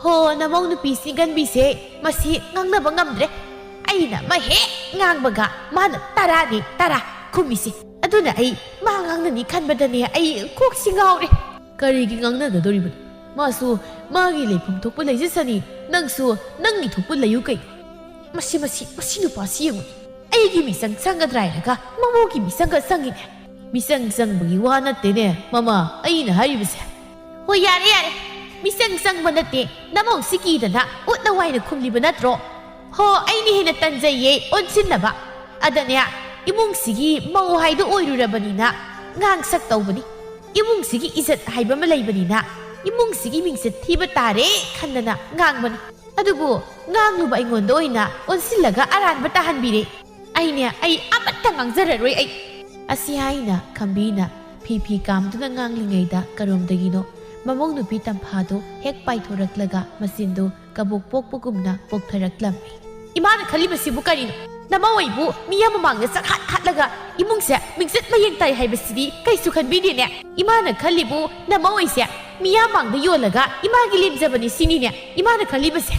ꯍꯣ ꯅꯃꯧ ꯅꯨꯄꯤ ꯁꯤꯡꯒꯟꯕꯤꯁꯦ ꯃꯁꯤ ꯉꯥꯡꯅꯕ ꯉꯝꯗ꯭ꯔꯦ ꯑꯩꯅ ꯑꯃ ꯍꯦꯛ ꯉꯥꯡꯕꯒ ꯃꯥꯅ ꯇꯔꯥ ꯈꯨꯝꯃꯤꯁꯦ ꯑꯗꯨꯅ ꯑꯩ ꯃꯥ ꯉꯥꯡꯅꯅꯤ ꯈꯟꯕꯗꯅꯦ ꯑꯩ ꯀꯣꯛꯁꯤ ꯉꯥꯎꯔꯦ ꯀꯔꯤꯒꯤ ꯉꯥꯡꯅꯒꯗꯧꯔꯤꯕꯅꯣ ꯃꯥꯁꯨ ꯃꯥꯒꯤ ꯂꯩꯐꯝ ꯊꯣꯛꯄ ꯂꯩꯖꯁꯅꯤ ꯅꯪꯁꯨ ꯅꯪꯒꯤ ꯊꯣꯛꯄ ꯂꯩꯌꯨ ꯀꯩꯅꯣ ꯃꯁꯤ ꯅꯨꯄꯥꯁꯤ ꯌꯦꯡꯉꯨ ꯑꯩꯒꯤ ꯃꯤꯆꯪ ꯆꯪꯒꯗ꯭ꯔꯥ ꯍꯥꯏꯔꯒ ꯃꯃꯧꯒꯤ ꯃꯤꯆꯪꯒ ꯆꯪꯉꯤꯅꯦ ꯃꯤꯆꯪ ꯆꯪꯕꯒꯤ ꯋꯥ ꯅꯠꯇꯦꯅꯦ ꯃꯃꯥ ꯑꯩꯅ ꯍꯥꯏꯔꯤꯕꯁꯦ ꯍꯣꯏ ꯌꯥꯔꯦ ꯃꯤꯆꯪ ꯆꯪꯕ ꯅꯠꯇꯦ ꯅꯃꯧꯁꯤ ꯀꯤꯗꯅ ꯎꯠꯅ ꯋꯥꯏꯅ ꯈꯨꯝꯂꯤꯕ ꯅꯠꯇ꯭ꯔꯣ ꯍꯣ ꯑꯩꯅ ꯍꯦꯟꯅ ꯇꯟꯖꯩꯌꯦ ꯑꯣꯟꯁꯤꯟꯅꯕ ꯑꯗꯅꯦ ꯏꯃꯨꯡꯁꯤꯒꯤ ꯃꯧ ꯍꯥꯏꯗꯨ ꯑꯣꯏꯔꯨꯔꯕꯅꯤꯅ ꯉꯥꯡꯁꯛ ꯇꯧꯕꯅꯤ ꯏꯃꯨꯡꯁꯤꯒꯤ ꯏꯖꯠ ꯍꯥꯏꯕ ꯑꯃ ꯂꯩꯕꯅꯤꯅ ꯏꯃꯨꯡꯁꯤꯒꯤ ꯃꯤꯡꯆꯠ ꯊꯤꯕ ꯇꯥꯔꯦ ꯈꯟꯗꯅ ꯉꯥꯡꯕꯅꯤ ꯑꯗꯨꯕꯨ ꯉꯥꯡꯂꯨꯕ ꯑꯩꯉꯣꯟꯗ ꯑꯣꯏꯅ ꯑꯣꯟꯁꯤꯜꯂꯒ ꯑꯔꯥꯟꯕ ꯇꯥꯍꯟꯕꯤꯔꯦ ꯑꯩ ꯑꯃꯠꯇ ꯉꯥꯡꯖꯔꯔꯣꯏ ꯑꯩ ꯑꯁꯤ ꯍꯥꯏꯅ ꯈꯝꯕꯤꯅ ꯐꯤ ꯀꯥꯝꯗꯨꯅ ꯉꯥꯡꯂꯤꯉꯩꯗ ꯀꯔꯣꯝꯗꯒꯤꯅꯣ ꯃꯃꯧ ꯅꯨꯄꯤ ꯇꯝꯐꯥꯗꯣ ꯍꯦꯛ ꯄꯥꯏꯊꯣꯔꯛꯂꯒ ꯃꯆꯤꯟꯗꯨ ꯀꯕꯣꯛ ꯄꯣꯛꯄꯒꯨꯝꯅ ꯄꯣꯛꯊꯔꯛꯂꯝꯃꯤ ꯏꯃꯥꯅ ꯈꯜꯂꯤꯕꯁꯤꯕꯨ ꯀꯔꯤꯅꯣ ꯅꯃꯧ ꯑꯩꯕꯨ ꯃꯤꯌꯥꯝ ꯃꯃꯥꯡꯗ ꯆꯠꯍꯠꯂꯒ ꯏꯃꯨꯡꯁꯦ ꯃꯤꯡꯆꯠ ꯃꯌꯦꯡ ꯇꯥꯏ ꯍꯥꯏꯕꯁꯤꯗꯤ ꯀꯩꯁꯨ ꯈꯟꯕꯤꯗꯦꯅꯦ ꯏꯃꯥꯅ ꯈꯜꯂꯤꯕꯨ ꯅꯃꯧ ꯑꯩꯁꯦ ꯃꯤꯌꯥꯝ ꯃꯥꯡꯗ ꯌꯣꯜꯂꯒ ꯏꯃꯥꯒꯤ ꯂꯦꯝꯖꯕꯅꯤ ꯁꯤꯅꯤꯅꯦ ꯏꯃꯥꯅ ꯈꯜꯂꯤꯕꯁꯦ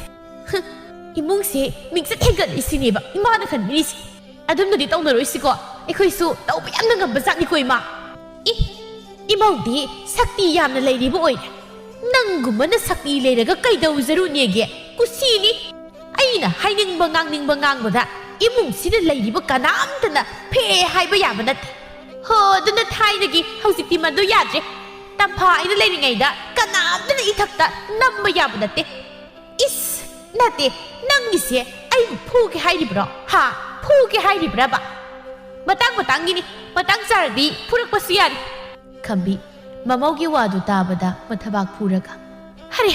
ꯏꯃꯨꯡꯁꯦ ꯃꯤꯡꯆꯠ ꯍꯦꯟꯒꯠꯂꯤꯁꯤꯅꯦꯕ ꯏꯃꯥꯅ ꯈꯟꯕꯤꯔꯤꯁꯦ ꯑꯗꯨꯝꯅꯗꯤ ꯇꯧꯅꯔꯣꯏꯁꯤꯀꯣ ꯑꯩꯈꯣꯏꯁꯨ ꯇꯧꯕ ꯌꯥꯝꯅ ꯉꯝꯕ ꯖꯥꯠꯅꯤꯀꯣ ꯏꯃꯧꯗꯤ ꯁꯛꯇꯤ ꯌꯥꯝꯅ ꯂꯩꯔꯤꯕ ꯑꯣꯏꯔꯦ ꯅꯪꯒꯨꯝꯕꯅ ꯁꯛꯇꯤ ꯂꯩꯔꯒ ꯀꯩꯗꯧꯖꯔꯨꯅꯦꯒꯦ ꯀꯨꯁꯤꯅꯤ ꯑꯩꯅ ꯍꯥꯏꯅꯤꯡꯕ ꯉꯥꯡꯅꯤꯡꯕ ꯉꯥꯡꯕꯗ ꯏꯃꯨꯡꯁꯤꯗ ꯂꯩꯔꯤꯕ ꯀꯅꯥꯝꯇꯅ ꯐꯦ ꯍꯥꯏꯕ ꯌꯥꯕ ꯅꯠꯇꯦ ꯍꯣ ꯑꯗꯨꯅ ꯊꯥꯏꯅꯒꯤ ꯍꯧꯖꯤꯛꯇꯤ ꯃꯗꯨ ꯌꯥꯗ꯭ꯔꯦ ꯇꯝꯐꯥ ꯑꯩꯅ ꯂꯩꯔꯤꯉꯩꯗ ꯀꯅꯥꯝꯇꯅ ꯏꯊꯛꯇ ꯅꯝꯕ ꯌꯥꯕ ꯅꯠꯇꯦ ꯅꯠꯇꯦ ꯅꯪꯒꯤꯁꯦ ꯑꯩꯕꯨ ꯐꯨꯒꯦ ꯍꯥꯏꯔꯤꯕ꯭ꯔꯣ ꯐꯨꯒꯦ ꯍꯥꯏꯔꯤꯕ꯭ꯔꯕ ꯃꯇꯥꯡꯒꯤꯅꯤ ꯃꯇꯥꯡ ꯆꯥꯔꯗꯤ ꯐꯨꯔꯛꯄꯁꯨ ꯌꯥꯔꯤ ꯈꯝꯕꯤ ꯃꯃꯧꯒꯤ ꯋꯥꯗꯨ ꯇꯥꯕꯗ ꯃꯊꯕꯥꯛ ꯐꯨꯔꯒ ꯍꯔꯦ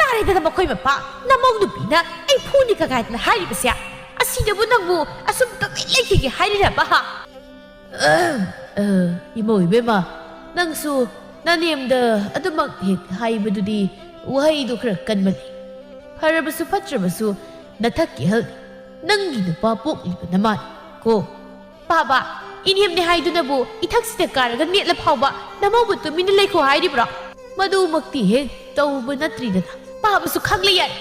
ꯇꯥꯔꯦꯗꯅ ꯃꯈꯣꯏ ꯃꯄꯥ ꯅꯃꯧ ꯅꯨꯄꯤꯅ ꯑꯩ ꯐꯨꯅꯤ ꯀꯒꯥꯏꯗꯅ ꯍꯥꯏꯔꯤꯕꯁꯦ ꯑꯁꯤꯗꯕꯨ ꯅꯪꯕꯨ ꯑꯁꯨꯝ ꯇꯨꯃꯤꯟ ꯂꯩꯈꯤꯒꯦ ꯍꯥꯏꯔꯤꯔꯕ ꯏꯃꯧ ꯏꯕꯦꯝꯃ ꯅꯪꯁꯨ ꯅꯅꯦꯝꯗ ꯑꯗꯨꯃꯛ ꯍꯦꯛ ꯍꯥꯏꯕꯗꯨꯗꯤ ꯋꯥꯍꯩꯗꯨ ꯈꯔ ꯀꯟꯕꯅꯤ ꯐꯔꯕꯁꯨ ꯐꯠꯇ꯭ꯔꯕꯁꯨ ꯅꯊꯛꯀꯤ ꯑꯍꯜ ꯅꯪꯒꯤ ꯅꯨꯄꯥ ꯄꯣꯛꯂꯤꯕ ꯅꯃꯥꯅꯤ ꯀꯣ ꯄꯥꯕ ꯏꯅꯦꯝꯅꯦ ꯍꯥꯏꯗꯨꯅꯕꯨ ꯏꯊꯛꯁꯤꯗ ꯀꯥꯔꯒ ꯅꯦꯠꯂ ꯐꯥꯎꯕ ꯅꯃꯧꯕꯨ ꯇꯨꯃꯤꯟꯅ ꯂꯩꯈꯣ ꯍꯥꯏꯔꯤꯕ꯭ꯔꯣ ꯃꯗꯨꯃꯛꯇꯤ ꯍꯦꯛ ꯇꯧꯕ ꯅꯠꯇ꯭ꯔꯤꯗꯅ ꯄꯥꯕꯁꯨ ꯈꯪꯂꯦ ꯌꯥꯔꯦ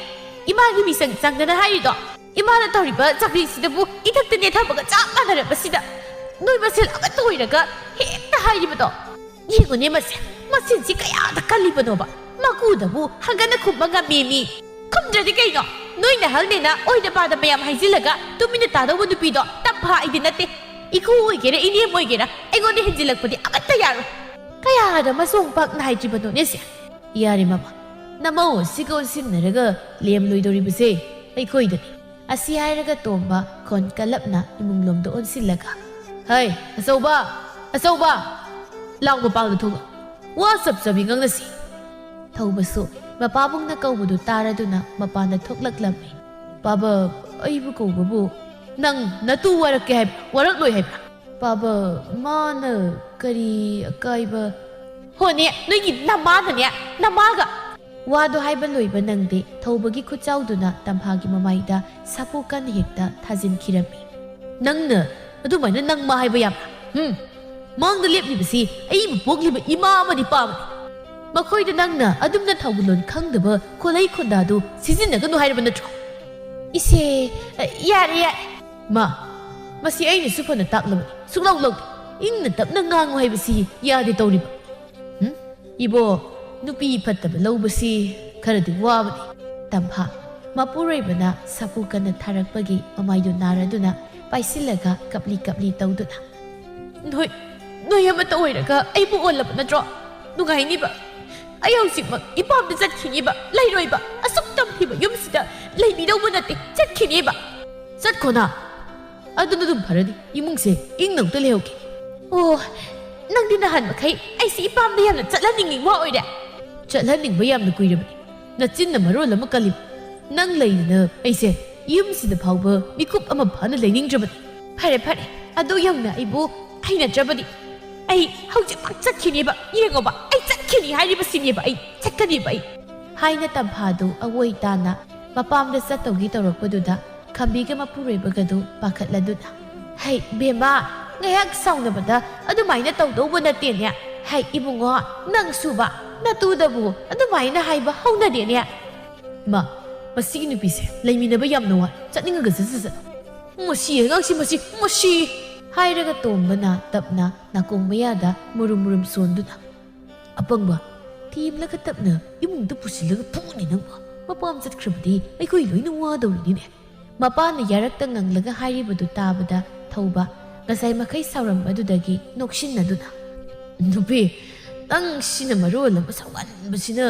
ꯏꯃꯥꯒꯤ ꯃꯤꯆꯪ ꯆꯪꯗꯅ ꯍꯥꯏꯔꯤꯗꯣ ꯏꯃꯥꯅ ꯇꯧꯔꯤꯕ ꯆꯥꯛꯔꯤꯁꯤꯗꯕꯨ ꯏꯊꯛꯇ ꯅꯦꯠꯊꯕꯒ ꯆꯞ ꯃꯥꯟꯅꯔꯕꯁꯤꯗ ꯅꯣꯏ ꯃꯁꯦꯜ ꯑꯃꯠꯇ ꯑꯣꯏꯔꯒ ꯍꯦꯛꯇ ꯍꯥꯏꯔꯤꯕꯗꯣ ꯌꯦꯡꯉꯨꯅꯦ ꯃꯆꯤꯟꯁꯤ ꯀꯌꯥꯗ ꯀꯜꯂꯤꯕꯅꯣꯕ ꯃꯀꯨꯗꯕꯨ ꯍꯪꯒꯟꯅ ꯈꯨꯝꯕ ꯉꯝꯃꯦꯃꯤ ꯈꯨꯝꯗ꯭ꯔꯗꯤ ꯀꯩꯅꯣ ꯅꯣꯏꯅ ꯍꯪꯅꯦꯅ ꯑꯣꯏꯗ ꯄꯥꯗ ꯃꯌꯥꯝ ꯍꯥꯏꯖꯤꯜꯂꯒ ꯇꯨꯃꯤꯟꯅ ꯇꯥꯗꯧꯕ ꯅꯨꯄꯤꯗꯣ ꯇꯝꯐꯥ ꯑꯩꯗꯤ ꯅꯠꯇꯦ ꯏꯀꯨ ꯑꯣꯏꯒꯦꯔꯥ ꯏꯅꯦꯝ ꯑꯣꯏꯒꯦꯔꯥ ꯑꯩꯉꯣꯟꯗ ꯍꯦꯟꯖꯤꯜꯂꯛꯄꯗꯤ ꯑꯃꯠꯇ ꯌꯥꯔꯣꯏ ꯀꯌꯥꯗ ꯃꯆꯣꯡ ꯄꯥꯛꯅ ꯍꯥꯏꯗ꯭ꯔꯤꯕꯅꯣꯅꯦꯁꯦ ꯌꯥꯔꯦ ꯃꯃꯥ ꯅꯃꯧ ꯑꯁꯤꯒ ꯑꯣꯟꯁꯤꯟꯅꯔꯒ ꯂꯦꯝꯂꯣꯏꯗꯧꯔꯤꯕꯁꯦ ꯑꯩꯈꯣꯏꯗꯅꯤ ꯑꯁꯤ ꯍꯥꯏꯔꯒ ꯇꯣꯝꯕ ꯈꯣꯟ ꯀꯜꯂꯞꯅ ꯏꯃꯨꯡꯂꯣꯝꯗ ꯑꯣꯟꯁꯤꯜꯂꯒ ꯍꯩ ꯑꯆꯧꯕ ꯂꯥꯎ ꯃꯄꯥꯡꯗ ꯊꯣꯛꯂꯛ ꯋꯥ ꯆꯞꯆꯕꯤ ꯉꯥꯡꯅꯁꯤ ꯊꯧꯕꯁꯨ ꯃꯄꯥꯕꯨꯡꯅ ꯀꯧꯕꯗꯨ ꯇꯥꯔꯗꯨꯅ ꯃꯄꯥꯟꯗ ꯊꯣꯛꯂꯛꯂꯝꯃꯤ ꯄꯥꯕ ꯑꯩꯕꯨ ꯀꯧꯕꯕꯨ ꯅꯪ ꯅꯇꯨ ꯋꯥꯔꯛꯀꯦ ꯍꯥꯏꯕ꯭ꯔꯥ ꯋꯥꯔꯛꯂꯣꯏ ꯍꯥꯏꯕ꯭ꯔꯥ ꯄꯥꯕ ꯃꯥꯅ ꯀꯔꯤ ꯑꯀꯥꯏꯕ ꯍꯣꯅꯦ ꯅꯣꯏꯒꯤ ꯅꯃꯥꯒ ꯋꯥꯗꯣ ꯍꯥꯏꯕ ꯂꯣꯏꯕ ꯅꯪꯗꯦ ꯊꯧꯕꯒꯤ ꯈꯨꯠꯆꯥꯎꯗꯨꯅ ꯇꯝꯐꯥꯒꯤ ꯃꯃꯥꯏꯗ ꯁꯥꯄꯨ ꯀꯟꯅ ꯍꯦꯛꯇ ꯊꯥꯖꯤꯟꯈꯤꯔꯝꯃꯤ ꯅꯪꯅ ꯑꯗꯨꯃꯥꯏꯅ ꯅꯪ ꯃꯥ ꯍꯥꯏꯕ ꯌꯥꯕ꯭ꯔꯥ ꯃꯥꯡꯗ ꯂꯦꯞꯂꯤꯕꯁꯤ ꯑꯩꯕꯨ ꯄꯣꯛꯂꯤꯕ ꯏꯃꯥ ꯑꯃꯗꯤ ꯄꯥꯝꯕꯅꯤ ꯃꯈꯣꯏꯗ ꯅꯪꯅ ꯑꯗꯨꯝꯅ ꯊꯧꯒꯜꯂꯣꯟ ꯈꯪꯗꯕ ꯈꯣꯜꯂꯩ ꯈꯣꯟꯗꯥꯗꯨ ꯁꯤꯖꯤꯟꯅꯒꯅꯨ ꯍꯥꯏꯔꯕ ꯅꯠꯇ꯭ꯔꯣ ꯏꯆꯦ ꯌꯥꯔꯦ ꯃꯥ ꯃꯁꯤ ꯑꯩꯅꯁꯨ ꯐꯅ ꯇꯥꯛꯂꯕꯅꯤ ꯁꯨꯛꯂꯧ ꯂꯧꯗꯦ ꯏꯪꯅ ꯇꯞꯅ ꯉꯥꯡꯉꯨ ꯍꯥꯏꯕꯁꯤ ꯌꯥꯗꯦ ꯇꯧꯔꯤꯕ 이보 누피 fat다바 러브시 카라디 와바니 땀파 마푸레이바나 사푸카나 타락바기 어마이도 나라두나 파이실라가 갑리 떠우두나 너희 아마 떠오이라가 아이보 올라바 나드로 누가 이니바 아이 hꯧꯖꯤꯛꯃꯛ 이밤도 ꯆꯠꯈꯤꯅꯤꯕ ꯂꯩꯔꯣꯏꯕ ꯑꯁꯨꯛ ꯇꯝꯈꯤꯕ ꯌꯨꯝꯁꯤꯗ ꯂꯩꯕꯤꯗꯧꯕ ꯅꯠꯇꯦ ꯆꯠꯈꯤꯅꯤꯕ ꯆꯠꯈꯣꯅ ꯑꯗꯨꯅ ꯑꯗꯨꯝ ꯐꯔꯗꯤ ꯏꯃꯨꯡꯁꯦ ꯏꯪꯅꯧꯇ ꯂꯩꯍꯧꯒꯦ ꯑꯣ ꯅꯪꯗꯤ ꯅꯍꯥꯟ ꯃꯈꯩ ꯑꯩꯁꯤ ꯏꯄꯥꯝꯗ ꯌꯥꯝꯅ ꯆꯠꯍꯟꯅꯤꯡꯉꯤ ꯋꯥ ꯑꯣꯏꯔꯦ ꯆꯠꯍꯟꯅꯤꯡꯕ ꯌꯥꯝꯅ ꯀꯨꯏꯔꯕꯅꯤ ꯅꯆꯤꯟꯅ ꯃꯔꯣꯜ ꯑꯃ ꯀꯜꯂꯤꯕ ꯅꯪ ꯂꯩꯗꯅ ꯑꯩꯁꯦ ꯌꯨꯝꯁꯤꯗ ꯐꯥꯎꯕ ꯃꯤꯀꯨꯞ ꯑꯃ ꯐꯥꯅ ꯂꯩꯅꯤꯡꯗ꯭ꯔꯕꯅꯤ ꯐꯔꯦ ꯑꯗꯨ ꯌꯧꯅ ꯑꯩꯕꯨ ꯍꯩꯅꯗ꯭ꯔꯕꯗꯤ ꯑꯩ ꯍꯧꯖꯤꯛꯃꯛ ꯆꯠꯈꯤꯅꯦꯕ ꯌꯦꯡꯉꯣꯕ ꯑꯩ ꯆꯠꯈꯤꯅꯤ ꯍꯥꯏꯔꯤꯕꯁꯤꯅꯦꯕ ꯑꯩ ꯆꯠꯀꯅꯦꯕ ꯑꯩ ꯍꯥꯏꯅ ꯇꯝꯐꯥꯗꯨ ꯑꯋꯣꯏ ꯇꯥꯅ ꯃꯄꯥꯝꯗ ꯆꯠꯇꯧꯒꯤ ꯇꯧꯔꯛꯄꯗꯨꯗ ꯈꯝꯕꯤꯒ ꯃꯄꯨꯔꯣꯏꯕꯒꯗꯨ ꯄꯥꯈꯠꯂꯗꯨꯅ ꯍꯩ ꯕꯦꯝꯃ ꯉꯥꯏꯍꯥꯛ ꯁꯥꯎꯅꯕꯗ ꯑꯗꯨꯃꯥꯏꯅ ꯇꯧꯗꯧꯕ ꯅꯠꯇꯦꯅꯦ ꯍꯩ ꯏꯕꯨꯡꯉꯣ ꯅꯪ ꯁꯨꯕ ꯅꯇꯨꯗꯕꯨ ꯑꯗꯨꯃꯥꯏꯅ ꯍꯥꯏꯕ ꯍꯧꯅꯗꯦꯅꯦ ꯃꯁꯤꯒꯤ ꯅꯨꯄꯤꯁꯦ ꯂꯩꯃꯤꯟꯅꯕ ꯌꯥꯝꯅ ꯋꯥꯏ ꯆꯠꯅꯤꯡꯉꯒ ꯆꯠ ꯃꯁꯤ ꯑꯉꯥꯡꯁꯤ ꯃꯁꯤ ꯍꯥꯏꯔꯒ ꯇꯣꯝꯕꯅ ꯇꯞꯅ ꯅꯥꯀꯣꯡ ꯃꯌꯥꯗ ꯃꯨꯔꯨꯝ ꯁꯣꯟꯗꯨꯅ ꯑꯄꯪꯕ ꯊꯦꯝꯂꯒ ꯇꯞꯅ ꯏꯃꯨꯡꯗ ꯄꯨꯁꯤꯜꯂꯒ ꯐꯨꯅꯤ ꯅꯪꯕ ꯃꯄꯥꯝ ꯆꯠꯈ꯭ꯔꯕꯗꯤ ꯑꯩꯈꯣꯏ ꯂꯣꯏꯅ ꯋꯥꯗꯧꯔꯤꯅꯤꯅꯦ ꯃꯄꯥꯅ ꯌꯥꯔꯛꯇ ꯉꯪꯂꯒ ꯍꯥꯏꯔꯤꯕꯗꯨ ꯇꯥꯕꯗ ꯊꯧꯕ ꯉꯁꯥꯏ ꯃꯈꯩ ꯁꯥꯎꯔꯝꯕꯗꯨꯗꯒꯤ ꯅꯣꯛꯁꯤꯟꯅꯗꯨꯅ ꯅꯨꯄꯤ ꯅꯪ ꯁꯤꯅ ꯃꯔꯣꯜ ꯑꯃ ꯁꯥꯎꯒꯟꯕꯁꯤꯅ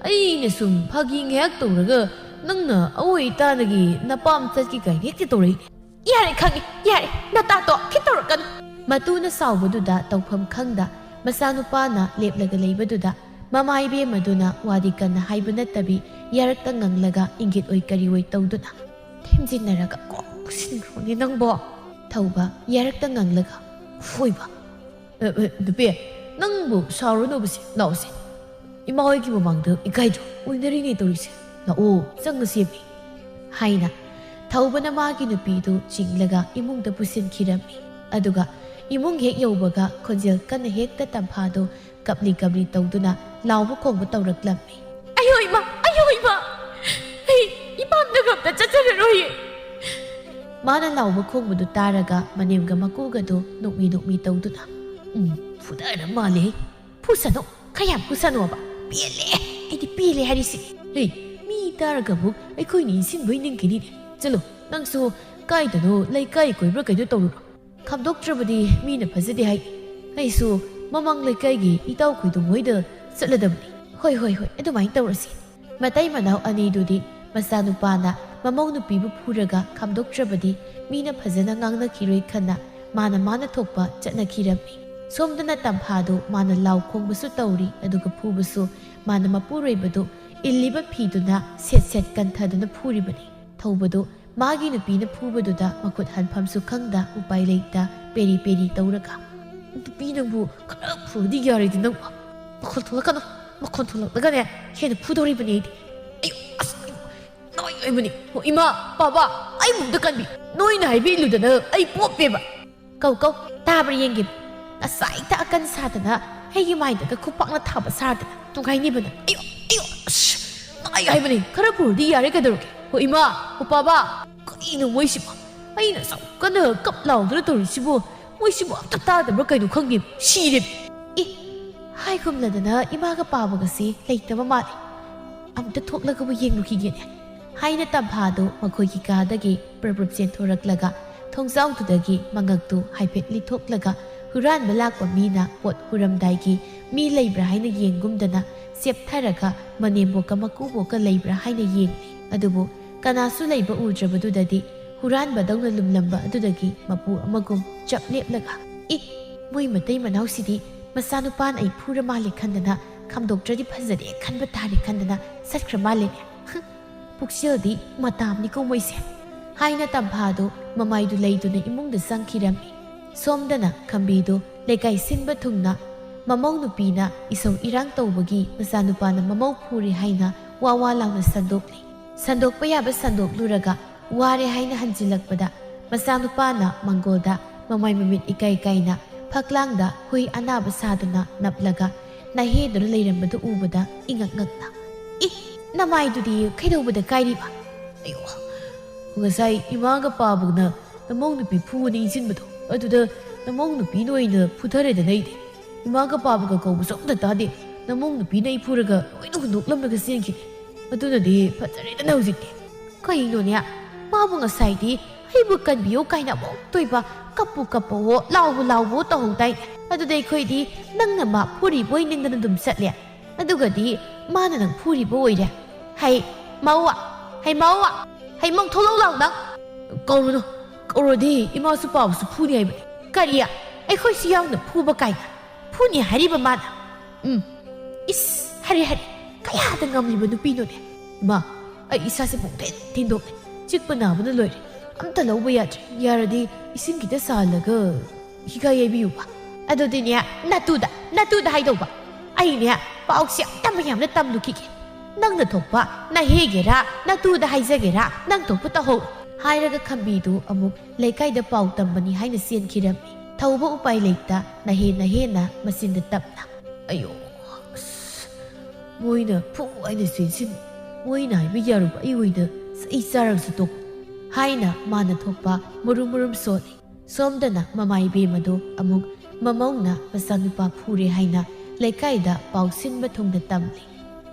ꯑꯩꯅ ꯁꯨꯝ ꯐꯥꯒꯤ ꯉꯥꯏꯍꯥꯛ ꯇꯧꯔꯒ ꯅꯪꯅ ꯑꯋꯣꯏ ꯇꯥꯅꯒꯤ ꯅꯄꯥꯝ ꯆꯠꯀꯤ ꯀꯥꯏꯅ ꯍꯦꯛꯇ ꯇꯧꯔꯛꯏꯅꯦ ꯌꯥꯔꯦ ꯈꯪꯉꯦ ꯌꯥꯔꯦ ꯅꯇꯥꯇꯣ ꯈꯤꯇꯧꯔꯛꯀꯅꯨ ꯃꯇꯨꯅ ꯁꯥꯎꯕꯗꯨꯗ ꯇꯧꯐꯝ ꯈꯪꯗ ꯃꯆꯥꯅꯨꯄꯥꯅ ꯂꯦꯞꯂꯒ ꯂꯩꯕꯗꯨꯗ ꯃꯃꯥ ꯏꯕꯦꯝꯃꯗꯨꯅ ꯋꯥꯗꯤ ꯀꯟꯅ ꯍꯥꯏꯕ ꯅꯠꯇꯕꯤ ꯌꯥꯔꯛꯇ ꯉꯪꯂꯒ ꯏꯪꯒꯤꯠ ꯑꯣꯏ ꯀꯔꯤ ꯑꯣꯏ ꯇꯧꯗꯨꯅ ꯊꯦꯝꯖꯤꯟꯅꯔꯒ ꯀꯣꯛ ꯄꯨꯁꯤꯟꯈ꯭ꯔꯣꯅꯤ ꯅꯪꯕꯣ ꯊꯧꯕ ꯌꯥꯔꯛꯇ ꯉꯪꯂꯒ ꯐꯣꯏꯕ ꯅꯨꯄꯤ ꯅꯪꯕꯨ ꯁꯥꯎꯔꯨꯅꯨꯕꯁꯦ ꯂꯥꯛꯑꯣꯁꯦ ꯏꯃꯥ ꯍꯣꯏꯒꯤ ꯃꯃꯥꯡꯗ ꯏꯀꯥꯏꯗ꯭ꯔꯣ ꯑꯣꯏꯅꯔꯤꯅꯦ ꯇꯧꯔꯤꯁꯦ ꯂꯥꯛꯑꯣ ꯆꯪꯉꯁꯦꯃꯤ ꯍꯥꯏꯅ ꯊꯧꯕꯅ ꯃꯥꯒꯤ ꯅꯨꯄꯤꯗꯨ ꯆꯤꯡꯂꯒ ꯏꯃꯨꯡꯗ ꯄꯨꯁꯤꯟꯈꯤꯔꯝꯃꯤ ꯑꯗꯨꯒ ꯏꯃꯨꯡ ꯍꯦꯛ ꯌꯧꯕꯒ ꯈꯣꯟꯖꯦꯜ ꯀꯟꯅ ꯍꯦꯛꯇ ꯇꯝꯐꯥꯗꯨ ꯀꯞꯂꯤ ꯇꯧꯗꯨꯅ ꯂꯥꯎꯕ ꯈꯣꯡꯕ ꯇꯧꯔꯛꯂꯝꯃꯤ ꯑꯌꯣ ꯏꯃꯥ ꯑꯩ ꯏꯄꯥꯝꯗꯒ ꯑꯝꯇ ꯆꯠꯆꯔꯔꯣꯏꯌꯦ ꯃꯥꯅ ꯂꯥꯎꯕ ꯈꯣꯡꯕꯗꯨ ꯇꯥꯔꯒ ꯃꯅꯦꯝꯒ ꯃꯀꯨꯒꯗꯨ ꯅꯣꯛꯃꯤ ꯇꯧꯗꯨꯅ ꯐꯨꯗꯔ ꯃꯥꯜꯂꯦ ꯐꯨꯁꯅꯨ ꯈꯌꯥꯝ ꯐꯨꯁꯅꯨꯕ ꯄꯦꯜꯂꯦ ꯑꯩꯗꯤ ꯄꯦꯜꯂꯦ ꯍꯥꯏꯔꯤꯁꯤ ꯃꯤ ꯇꯥꯔꯒ ꯑꯃꯨꯛ ꯑꯩꯈꯣꯏꯅ ꯏꯟꯁꯤꯟꯕꯩ ꯅꯤꯡꯈꯤꯅꯤꯅꯦ ꯆꯠꯂꯣ ꯅꯪꯁꯨ ꯀꯥꯏꯗꯅꯣ ꯂꯩꯀꯥꯏ ꯀꯣꯏꯕ꯭ꯔꯥ ꯀꯩꯅꯣ ꯇꯧꯔꯨꯔꯣ ꯈꯥꯝꯗꯣꯛꯇ꯭ꯔꯕꯗꯤ ꯃꯤꯅ ꯐꯖꯗꯦ ꯍꯥꯏ ꯑꯩꯁꯨ ꯃꯃꯥꯡ ꯂꯩꯀꯥꯏꯒꯤ ꯏꯇꯥꯎ ꯈꯣꯏꯗꯣ ꯃꯣꯏꯗ ꯆꯠꯂꯗꯕꯅꯤ ꯍꯣꯏ ꯑꯗꯨꯃꯥꯏꯅ ꯇꯧꯔꯁꯤ ꯃꯇꯩ ꯃꯅꯥꯎ ꯑꯅꯤꯗꯨꯗꯤ ꯃꯆꯥꯅꯨꯄꯥꯅ ꯃꯃꯧ ꯅꯨꯄꯤꯕꯨ ꯐꯨꯔꯒ ꯈꯥꯝꯗꯣꯛꯇ꯭ꯔꯕꯗꯤ ꯃꯤꯅ ꯐꯖꯅ ꯉꯥꯡꯅꯈꯤꯔꯣꯏ ꯈꯟꯅ ꯃꯥꯅ ꯊꯣꯛꯄ ꯆꯠꯅꯈꯤꯔꯝꯃꯤ ꯁꯣꯝꯗꯅ ꯇꯝꯐꯥꯗꯨ ꯃꯥꯅ ꯂꯥꯎ ꯈꯣꯡꯕꯁꯨ ꯇꯧꯔꯤ ꯑꯗꯨꯒ ꯐꯨꯕꯁꯨ ꯃꯥꯅ ꯃꯄꯨꯔꯣꯏꯕꯗꯨ ꯏꯜꯂꯤꯕ ꯐꯤꯗꯨꯅ ꯁꯦꯠ ꯀꯟꯊꯗꯨꯅ ꯐꯨꯔꯤꯕꯅꯤ ꯊꯧꯕꯗꯨ ꯃꯥꯒꯤ ꯅꯨꯄꯤꯅ ꯐꯨꯕꯗꯨꯗ ꯃꯈꯨꯠ ꯍꯟꯐꯝꯁꯨ ꯈꯪꯗ ꯎꯄꯥꯏ ꯂꯩꯇ ꯄꯦꯔꯤ ꯇꯧꯔꯒ ꯅꯨꯄꯤ ꯅꯪꯕꯨ ꯈꯔ ꯐꯨꯗꯤ ꯌꯥꯔꯤꯗꯤ ꯅꯪꯕꯨ ꯃꯈꯣꯟ ꯊꯣꯛꯂꯛꯀꯅꯨ ꯃꯈꯣꯟ ꯊꯣꯛꯂꯛꯂꯒꯅꯦ ꯍꯦꯟꯅ ꯐꯨꯗꯧꯔꯤꯕꯅꯤ ꯑꯩꯗꯤ ꯅꯣꯏ ꯑꯣꯏꯕꯅꯤ ꯏꯃꯥ ꯕꯥꯕꯥ ꯑꯩ ꯃꯨꯛꯇ ꯀꯟꯕꯤ ꯅꯣꯏꯅ ꯍꯥꯏꯕꯤꯂꯨꯗꯅ ꯑꯩ ꯄꯣꯞꯄꯦꯕ ꯀꯧ ꯇꯥꯕ꯭ꯔꯥ ꯌꯦꯡꯒꯦ ꯉꯁꯥꯏꯇ ꯑꯀꯟ ꯁꯥꯗꯅ ꯑꯩꯒꯤ ꯃꯥꯏꯗꯒ ꯈꯨꯄꯥꯛꯅ ꯊꯥꯕ ꯁꯥꯗꯅ ꯅꯨꯡꯉꯥꯏꯅꯤꯕꯅ ꯅꯥꯏ ꯍꯥꯏꯕꯅꯤ ꯈꯔ ꯐꯨꯔꯗꯤ ꯌꯥꯔꯦ ꯀꯩꯗꯧꯔꯒꯦ ꯏꯃꯥ ꯕꯥꯕꯥ ꯀꯔꯤꯅꯣ ꯃꯣꯏꯁꯤꯕꯨ ꯑꯩꯅ ꯀꯟꯅ ꯀꯞ ꯂꯥꯎꯗꯨꯅ ꯇꯧꯔꯤꯁꯤꯕꯨ ꯃꯣꯏꯁꯤꯕꯨ ꯑꯝꯇ ꯇꯥꯗꯕ꯭ꯔꯥ ꯀꯩꯅꯣ ꯈꯪꯗꯦ ꯁꯤꯔꯦ ꯍꯥꯏꯒꯨꯝꯂꯗꯅ ꯏꯃꯥꯒ ꯄꯥꯕꯒꯁꯤ ꯂꯩꯇꯕ ꯃꯥꯜꯂꯤ ꯑꯝꯇ ꯊꯣꯛꯂꯒꯕꯨ ꯌꯦꯡꯂꯨꯈꯤꯒꯦꯅꯦ ꯍꯥꯏꯅ ꯇꯝꯐꯥꯗꯨ ꯃꯈꯣꯏꯒꯤ ꯀꯥꯗꯒꯤ ꯄ꯭ꯔꯞ ꯆꯦꯟꯊꯣꯔꯛꯂꯒ ꯊꯣꯡꯖꯥꯎꯗꯨꯗꯒꯤ ꯃꯉꯛꯇꯨ ꯍꯥꯏꯐꯦꯠ ꯂꯤꯊꯣꯛꯂꯒ ꯍꯨꯔꯥꯟꯕ ꯂꯥꯛꯄ ꯃꯤꯅ ꯄꯣꯠ ꯍꯨꯔꯝꯗꯥꯏꯒꯤ ꯃꯤ ꯂꯩꯕ꯭ꯔꯥ ꯍꯥꯏꯅ ꯌꯦꯡꯒꯨꯝꯗꯅ ꯆꯦꯞꯊꯔꯒ ꯃꯅꯦꯝꯕꯣꯛꯀ ꯃꯀꯨꯕꯣꯛꯀ ꯂꯩꯕ꯭ꯔꯥ ꯍꯥꯏꯅ ꯌꯦꯡꯂꯤ ꯑꯗꯨꯕꯨ ꯀꯅꯥꯁꯨ ꯂꯩꯕ ꯎꯗ꯭ꯔꯕꯗꯨꯗꯗꯤ ꯍꯨꯔꯥꯟꯕꯗꯧꯅ ꯂꯨꯝꯂꯝꯕ ꯑꯗꯨꯗꯒꯤ ꯃꯄꯨ ꯑꯃꯒꯨꯝ ꯆꯞ ꯂꯦꯞꯂꯒ ꯃꯣꯏ ꯃꯇꯩ ꯃꯅꯥꯎꯁꯤꯗꯤ ꯃꯆꯥꯅꯨꯄꯥꯅ ꯑꯩ ꯐꯨꯔ ꯃꯥꯜꯂꯦ ꯈꯟꯗꯅ ꯈꯥꯝꯗꯣꯛꯇ꯭ꯔꯗꯤ ꯐꯖꯔꯦ ꯈꯟꯕ ꯇꯥꯔꯦ ꯈꯟꯗꯅ ꯆꯠꯈ꯭ꯔ ꯃꯥꯜꯂꯦꯅꯦ ꯄꯨꯛꯆꯦꯜꯗꯤ ꯃꯇꯥꯝꯅꯤꯀꯣ ꯃꯣꯏꯁꯦ ꯍꯥꯏꯅ ꯇꯝꯐꯥꯗꯨ ꯃꯃꯥꯏꯗꯨ ꯂꯩꯗꯨꯅ ꯏꯃꯨꯡꯗ ꯆꯪꯈꯤꯔꯝꯃꯤ ꯁꯣꯝꯗꯅ ꯈꯝꯕꯤꯗꯨ ꯂꯩꯀꯥꯏ ꯁꯤꯟꯕ ꯊꯨꯡꯅ ꯃꯃꯧ ꯅꯨꯄꯤꯅ ꯏꯁꯧ ꯏꯔꯥꯡ ꯇꯧꯕꯒꯤ ꯃꯆꯥꯅꯨꯄꯥꯅ ꯃꯃꯧ ꯐꯨꯔꯦ ꯍꯥꯏꯅ ꯋꯥ ꯂꯥꯎꯅ ꯁꯟꯗꯣꯛꯂꯤ ꯁꯟꯗꯣꯛꯄ ꯌꯥꯕ ꯁꯟꯗꯣꯛꯂꯨꯔꯒ ꯋꯥꯔꯦ ꯍꯥꯏꯅ ꯍꯟꯖꯤꯜꯂꯛꯄꯗ ꯃꯆꯥꯅꯨꯄꯥꯅ ꯃꯪꯒꯣꯜꯗ ꯃꯃꯥꯏ ꯃꯃꯤꯠ ꯏꯀꯥꯏ ꯀꯥꯏꯅ ꯐꯛꯂꯥꯡꯗ ꯍꯨꯏ ꯑꯅꯥꯕ ꯁꯥꯗꯨꯅ ꯅꯞꯂꯒ ꯅꯥꯍꯦꯗꯨꯅ ꯂꯩꯔꯝꯕꯗꯨ ꯎꯕꯗ ꯏꯉꯛ ꯉꯛꯅ ꯅꯃꯥꯏꯗꯨꯗꯤ ꯀꯩꯗꯧꯕꯗ ꯀꯥꯏꯔꯤꯕ? ꯑꯌꯣ, ꯉꯁꯥꯏ ꯏꯃꯥꯒ ꯄꯥꯕꯒꯅ ꯅꯃꯧ ꯅꯨꯄꯤ ꯐꯨꯕꯅ ꯏꯟꯁꯤꯟꯕꯗꯣ ꯑꯗꯨꯗ ꯅꯃꯧ ꯅꯨꯄꯤꯅ ꯑꯣꯏꯅ ꯐꯨꯊꯔꯦꯗꯅ ꯑꯩꯗꯤ ꯏꯃꯥꯒ ꯄꯥꯕꯒ ꯀꯧꯕꯁꯨ ꯑꯝꯇ ꯇꯥꯗꯦ ꯅꯃꯧ ꯅꯨꯄꯤꯅ ꯑꯩ ꯐꯨꯔꯒ ꯂꯣꯏꯅ ꯍꯨꯟꯗꯣꯛꯂꯝꯂꯒ ꯆꯦꯟꯈꯤꯅꯤ ꯑꯗꯨꯅꯗꯤ ꯐꯖꯔꯦꯗꯅ ꯍꯧꯖꯤꯛꯇꯤ ꯀꯩꯅꯣꯅꯦ ꯃꯥꯕꯨ ꯉꯁꯥꯏꯗꯤ ꯑꯩꯕꯨ ꯀꯟꯕꯤꯌꯣ ꯀꯥꯏꯅ ꯑꯃꯨꯛ ꯇꯣꯏꯕ ꯀꯞꯄꯨ ꯀꯞꯄꯋꯣ ꯂꯥꯎꯕꯨ ꯂꯥꯎꯕꯋꯣ ꯇꯧꯍꯧꯗꯥꯏꯅꯦ ꯑꯗꯨꯗ ꯑꯩꯈꯣꯏꯗꯤ ꯅꯪꯅ ꯃꯥ ꯐꯨꯔꯤꯕꯣꯏ ꯅꯤꯡꯗꯅ ꯑꯗꯨꯝ ꯆꯠꯂꯦ ꯑꯗꯨꯒꯗꯤ ꯃꯥꯅ ꯅꯪ ꯐꯨꯔꯤꯕ ꯑꯣꯏꯔꯦ ꯍꯩ ꯃꯧꯋꯥ ꯍꯩ ꯃꯧꯋꯥ ꯍꯩ ꯃꯧ ꯊꯣꯛꯂꯛꯎ ꯂꯥꯎ ꯅꯪ ꯀꯧꯔꯨꯅꯨ ꯀꯧꯔꯗꯤ ꯏꯃꯥꯁꯨ ꯄꯥꯕꯁꯨ ꯐꯨꯅꯤ ꯍꯥꯏꯕꯅꯤ ꯀꯔꯤ ꯑꯩꯈꯣꯏꯁꯨ ꯌꯥꯎꯅ ꯐꯨꯕ ꯀꯥꯏꯅ ꯐꯨꯅꯤ ꯍꯥꯏꯔꯤꯕ ꯃꯥꯅ 이스 하리 하리 가야하던 감리면 누비노네 마 이사세 몽대 딘도네 찍고 나무는 로이래 아무튼 러브야지 야라디 이승기다 살라가 희가 예비우바 아도디냐 나뚜다 하이도바 아이냐 빠옥시 땀이야면 땀누키게 낭나 독바 나 해게라 나뚜다 하이자게라 낭 독부터 호 하이라가 칸비도 어묵 레카이다 빠옥 땀바니 하이나 시엔 키람미 타우바 우빠이 레이다 나헤나 마신다 땀나 아요 모이나 푸 아이나 쇠신 모이나 미야루바 이오이나 이사랑스 독 하이나 마나 톡바 무rum무rum 소니 솜다나 마마이 베마도 아묵 마마우나 마사누파 푸레 하이나 레카이다 바우신바 통다 땀리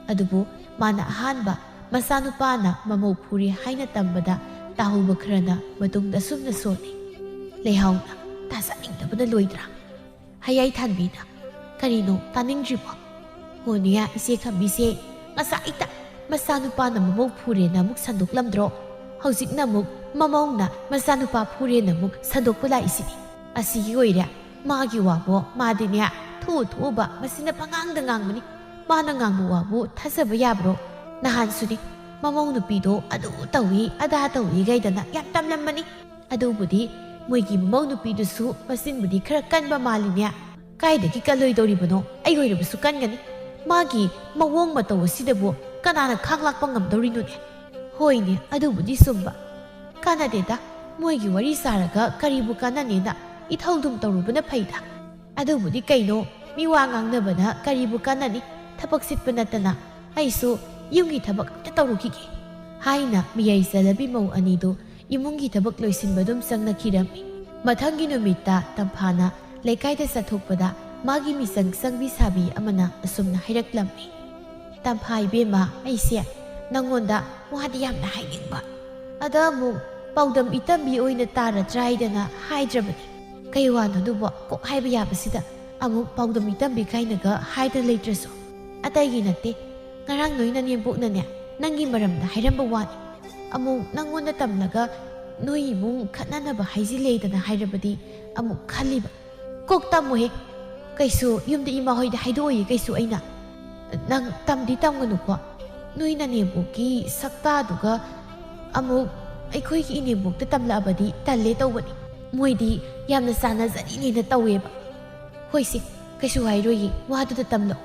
아두부 마나 한바 마사누파나 마모 푸레 하이나 땀바다 타후바 크라나 마동다 숨나 소니 레하우나 타사닝다바다 로이드라 하야이 탄비나 카리노 타닝지바 호니야 이세 칸비세 ngasaita masanupana mamok phurena muk sandoklamdro hojikna muk mamongna masanupa phurena muk sandokpula isini asigi oira magi wabo madinya thuba masina pangang ngangmani mana ngangmu wabo thasaba yabro nahan suni mamong nupido adu tawi ada tawi gaidana yam tamlamani adu budi moigi mamong nupido su masin budi khara kanba malinya kaidagi kaloi doribano ai goirabusu kangani 마기 마웡 마타오 시데보 까나나 캉락방 감도리노네 호이네 아두부디 숨바 까나데다 모이기 와리 사라가 카리부 까나네나 이타우둠 떠루브나 파이다 아두부디 까이노 미와강나바나 카리부 까나니 타박 싯바나타나 아이소 융기 타박 떠루기게 하이나 미야이살라비 모 아니도 이문기 타박 로이신바둠 쌍나키라미 마탕기 누미타 탐파나 레카이다 사톡바다 마기 미상 상비 사비 아마나 asumna hairaklammi tamphai bema aise nangonda wadi yamna hainingba ada mu paudam itambi oina tara traidana haidrabani kaiwano dubo ko haiba yabasida amu paudam itambi kainaga haida leitraso atagi natte ngarang noina niemboknane nangi maramda hairamba wani amu nangonda tamlaga noi mung khatnanaba haizileidana hairabadi amu khaliba kok tamuhe kaisu yumda ima hoida haidoyi kaisu aina nang tamdi tamganuko noina nemboki sakta duga amu aikhoi ki inembok ta tamlabadi talle tawbani moidi yamna sana zani ni na taweba hoisi kaisu hairoyi wadu da tamlo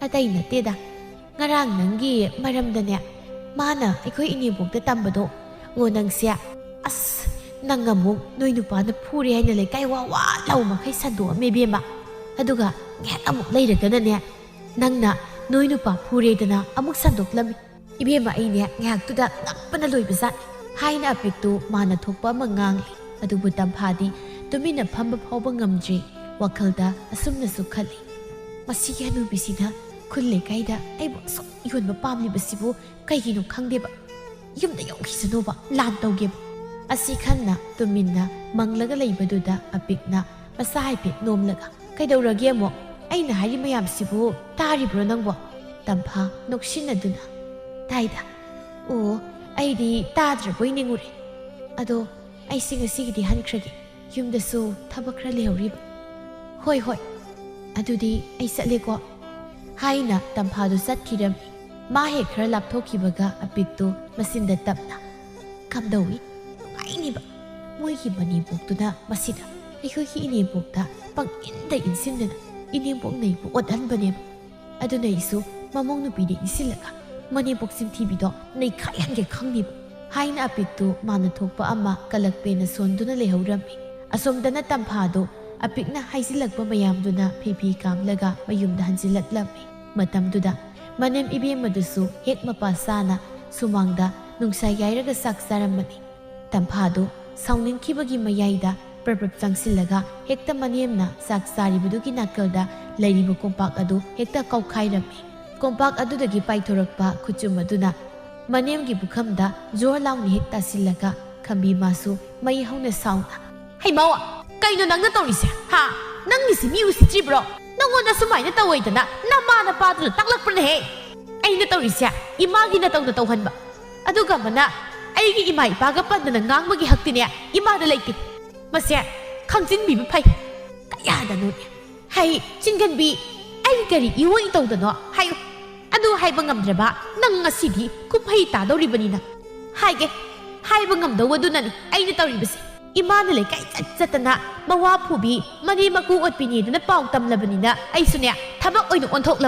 atai na teda ngarang nangi maramdane mana aikhoi inembok ta tambado ngo nangsia as nangamuk noi nupa na phuri haina le kai wa lauma khai sando mebema aduga ngek amuk leiragana nangna noi nupa phuredana amuk sandoklami ibema aine ngak tuda ngakpana loibazat haina apiktu mana thokpa mangang adubu tamphadi tumina phamba phawba ngamjri wakhalda asumna su khali masi yanu bisina khulle kaida aibo so yonba pamli basibu kaigino khangdeba yumda yonghisanoba lan tawge asi khanna tumina manglaga leibaduda apikna masai pit nomlaga kaidawrage mo aina hari mayam sibu taribro nangbo tampa noksinaduna taida o aidi tadraboi ningure ado ai singa sigidi hankragi yumdasu thabakra lehoriba hoi adudi ai satleko haina tampa du satkiram ma he khara lapthokibaga apiktu masinda tapna kamdawi ainiba moigi bani boktuda masida ꯑꯩꯈꯣꯏꯒꯤ ꯏꯅꯦꯝꯄꯣꯛꯇ ꯄꯪꯏꯟꯗ ꯏꯟꯁꯤꯟꯗꯅ ꯏꯅꯦꯝꯄꯣꯛ ꯅꯩꯕꯨ ꯑꯣꯠꯍꯟꯕꯅꯦꯕ ꯑꯗꯨꯅ ꯑꯩꯁꯨ ꯃꯃꯧ ꯅꯨꯄꯤꯗ ꯏꯟꯁꯤꯜꯂꯒ ꯃꯅꯦꯝꯄꯣꯛ ꯆꯤꯟꯊꯤꯕꯤꯗꯣ ꯅꯩꯈꯥꯏꯍꯟꯒꯦ ꯈꯪꯅꯦꯕ haina apiktu mana thokpa ama kalakpena sonduna lehaurammi asomdana tamphadu apikna haisilakpa mayamduna phipi kamlaga mayumda hanjilaklammi matamduda manem ibemadusu hek mapa sana sumangda nungsa yairaga saksaramani tamphadu sauningkhibagi mayaida prapap changsilaga hekta manemna saksaribudugi nakalda lairibu kompak adu hekta kaukhairammi kompak adudagi paithorakpa khuchum aduna manemgi bukhamda jor launi hekta silaga khambi masu mai hauna sauna hai mawa kaino nangna tawrise ha nangni si mi usitri bro nangona sumaina tawaidana namana padru taklakprne he aina tawrise imagi na tawda tawhanba aduga mana aigi imai ipaga pandana ngangbagi haktine imada leiti mase khangjinbiba phai kayada no hai chinganbi ai gari iwoi tawdano hayo adu haiba ngamdraba nang ngasidi kumhai tadoribanina haige haiba ngamdawadunani aina tawribase imana le kai chatana mawa phubi mani maku otpini duna paw tamlabanina aisune thabak oinu onthok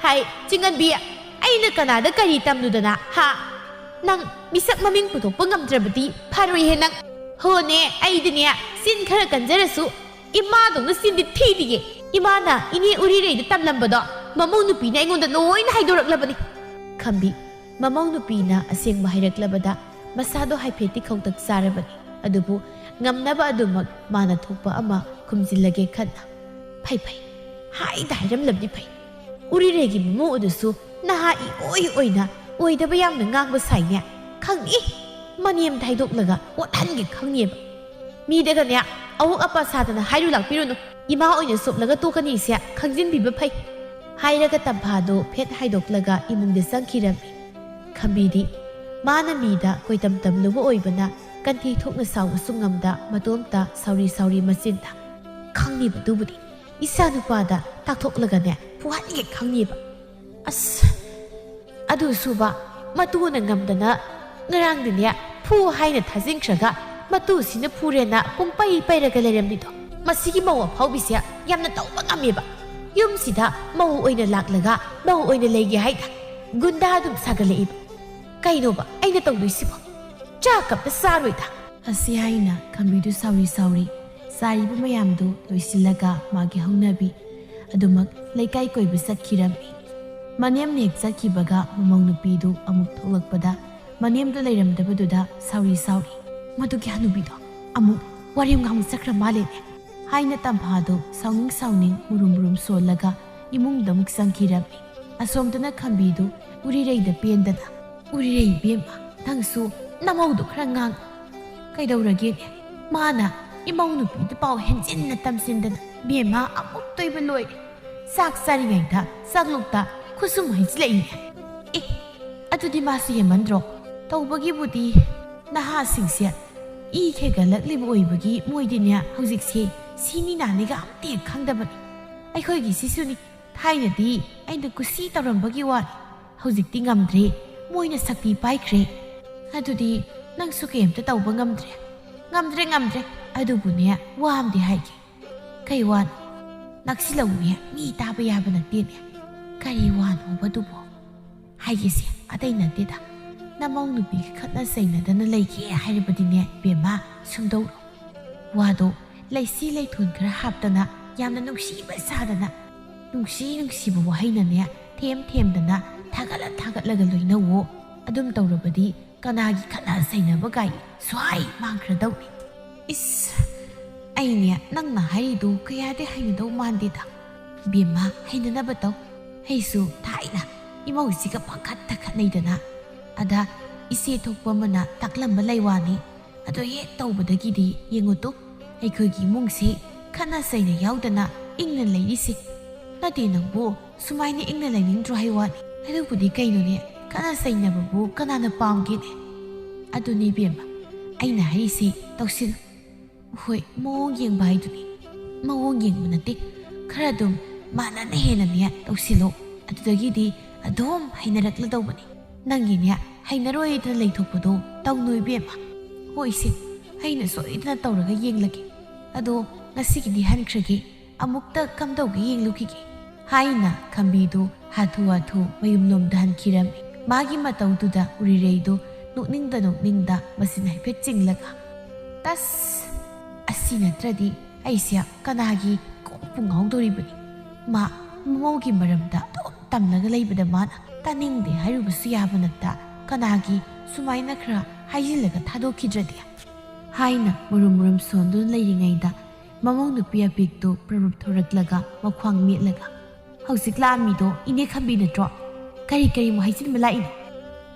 hai chinganbi aina kanada kari tamnudana ha nang misak maming puthokpa ngamdrabadi pharoi he nang hone aidine sin khara kanjarasu ima dongna sindi thidiye imana ini urireida tamlambado mamong nupina aingonda loina haidoraklabani khambi mamong nupina asengba hairaklabada masado haifeti khautak sarabani adubu ngamnaba adumak mana thokpa ama khumjillage khanna phai hai dairam labdi phai uriregi mamu adusu naha I oina oidaba yamna ngangba saine khangni maniam thaidoklaga othange khangneba mi daga ne awuk apa sadana hairu lakpirunu ima oina soplaga tokani sia khangjin biba phai hairaga tamphado phet haidoklaga imungde sangkhirami khambidi mana mida koitam tamluba oibana kanthi thokna sawu sungamda matomta sauri machinda khangni badubudi isa nupada takthoklaga ne puhani khangniba as adu suba matuna ngamdana ngarang dinya phu haina thajingkhraga matu sina phurena pumpai pairaga leremnido masigi mawa phawbisia yamna tawba ngameba yum sida mau oina laklaga mau oina lege haida gunda dum sagaleiba kainoba aina tawduisibo chakap saroida asi haina khambidu sauri saribu mayamdu loisilaga magi haunabi adumak laikai koiba sakhirami manem nek sakhibaga mamong nupidu amuk tholakpada manemdu leiramdabaduda sauri madugi hanubido amuk warim ngam sakra malene haina tamphado sauning murum solaga imungdamuk sangkhirami asomdana khambidu urireida pendana urirei bema tangsu namaudu khra ngang kaidaurage mana imau nupidu paw henjinna tamsindana bema amuk toiba loi sak saringaida saklukta khusum haijleine adudi masu yemandro tawbagi budi naha singsia I khegalakliba oibagi moidinya hojikse sini naniga amte khangdabani aikhoigi sisuni thainadi aina kusi tarambagi wa hojikti ngamdre moina sakti paikhre adudi nangsu kemta tawba ngamdre adubune wamdi haiki kaiwan naksilawne mi taba yabana tene kari wan obadubo haigise adai natida namong nubi khatna sainadana leike hairibadine bema sumdau wado laisi laithun khara haptana yamna nungsiba sadana nungsiba wahainane them-them-dana thagatlaga loinawo adum tawrabadi kanagi khatna sainaba gai swai mangkhradawni is aine nangna haidu kayade hainadau mandida bema hainanaba taw heisu thaina imausiga pakhatta khatnaidana ada ise thokpa mana taklamba laiwani ado ye tawbadagidi yengutu aikhoigi mungsi khana saina yaudana ingna leirisi nati nangbu sumaina ingna lainingdro haiwani adubudi kainone khana saina babu kanana pamgine aduni bema aina haisi tawsil hoi mawong yengba haiduni mawong yengba nate kharadum mana na hena ne tawsilo adudagidi adom hainarakladawbani nangine hainaroi da leithokpado tawnoi bema hoise haina soidna tawraga yenglage ado ngasigidi hankrage amukta kamdawge yenglukige haina khambidu hathu mayumlom dan khirami magi matawduda urireido ꯅꯣꯛꯅꯤꯡꯗ ꯃꯁꯤꯅ ꯍꯥꯏꯐꯦꯠ ꯆꯤꯡꯂꯒ touch ꯑꯁꯤ ꯅꯠꯇ꯭ꯔꯗꯤ ꯑꯩꯁꯦ ꯀꯅꯥꯒꯤ ꯀꯣꯛꯄꯨ ꯉꯥꯎꯗꯣꯔꯤꯕꯅꯤ ꯃꯥ ꯃꯃꯧꯒꯤ ꯃꯔꯝꯗ ꯑꯗꯨꯝ ꯇꯝꯂꯒ ꯂꯩꯕꯗ ꯃꯥꯅ ꯇꯥꯅꯤꯡꯗꯦ ꯍꯥꯏꯔꯨꯕꯁꯨ ꯌꯥꯕ ꯅꯠꯇ ꯀꯅꯥꯒꯤ ꯁꯨꯃꯥꯏꯅ ꯈꯔ ꯍꯥꯏꯖꯤꯜꯂꯒ ꯊꯥꯗꯣꯛꯈꯤꯗ꯭ꯔꯗꯤ ꯍꯥꯏꯅ ꯃꯨꯔꯨꯝ ꯁꯣꯟꯗꯨꯅ ꯂꯩꯔꯤꯉꯩꯗ ꯃꯃꯧ ꯅꯨꯄꯤ ꯑꯄꯤꯛꯇꯨ ꯄ꯭ꯔꯕꯞ ꯊꯣꯔꯛꯂꯒ ꯃꯈ꯭ꯋꯥꯡ ꯃꯦꯠꯂꯒ ꯍꯧꯖꯤꯛ ꯂꯥꯛꯑꯝꯃꯤꯗꯣ ꯏꯅꯦ ꯈꯝꯕꯤ ꯅꯠꯇ꯭ꯔꯣ ꯀꯔꯤꯃꯨꯛ ꯍꯥꯏꯖꯤꯟꯕ ꯂꯥꯛꯏꯅꯣ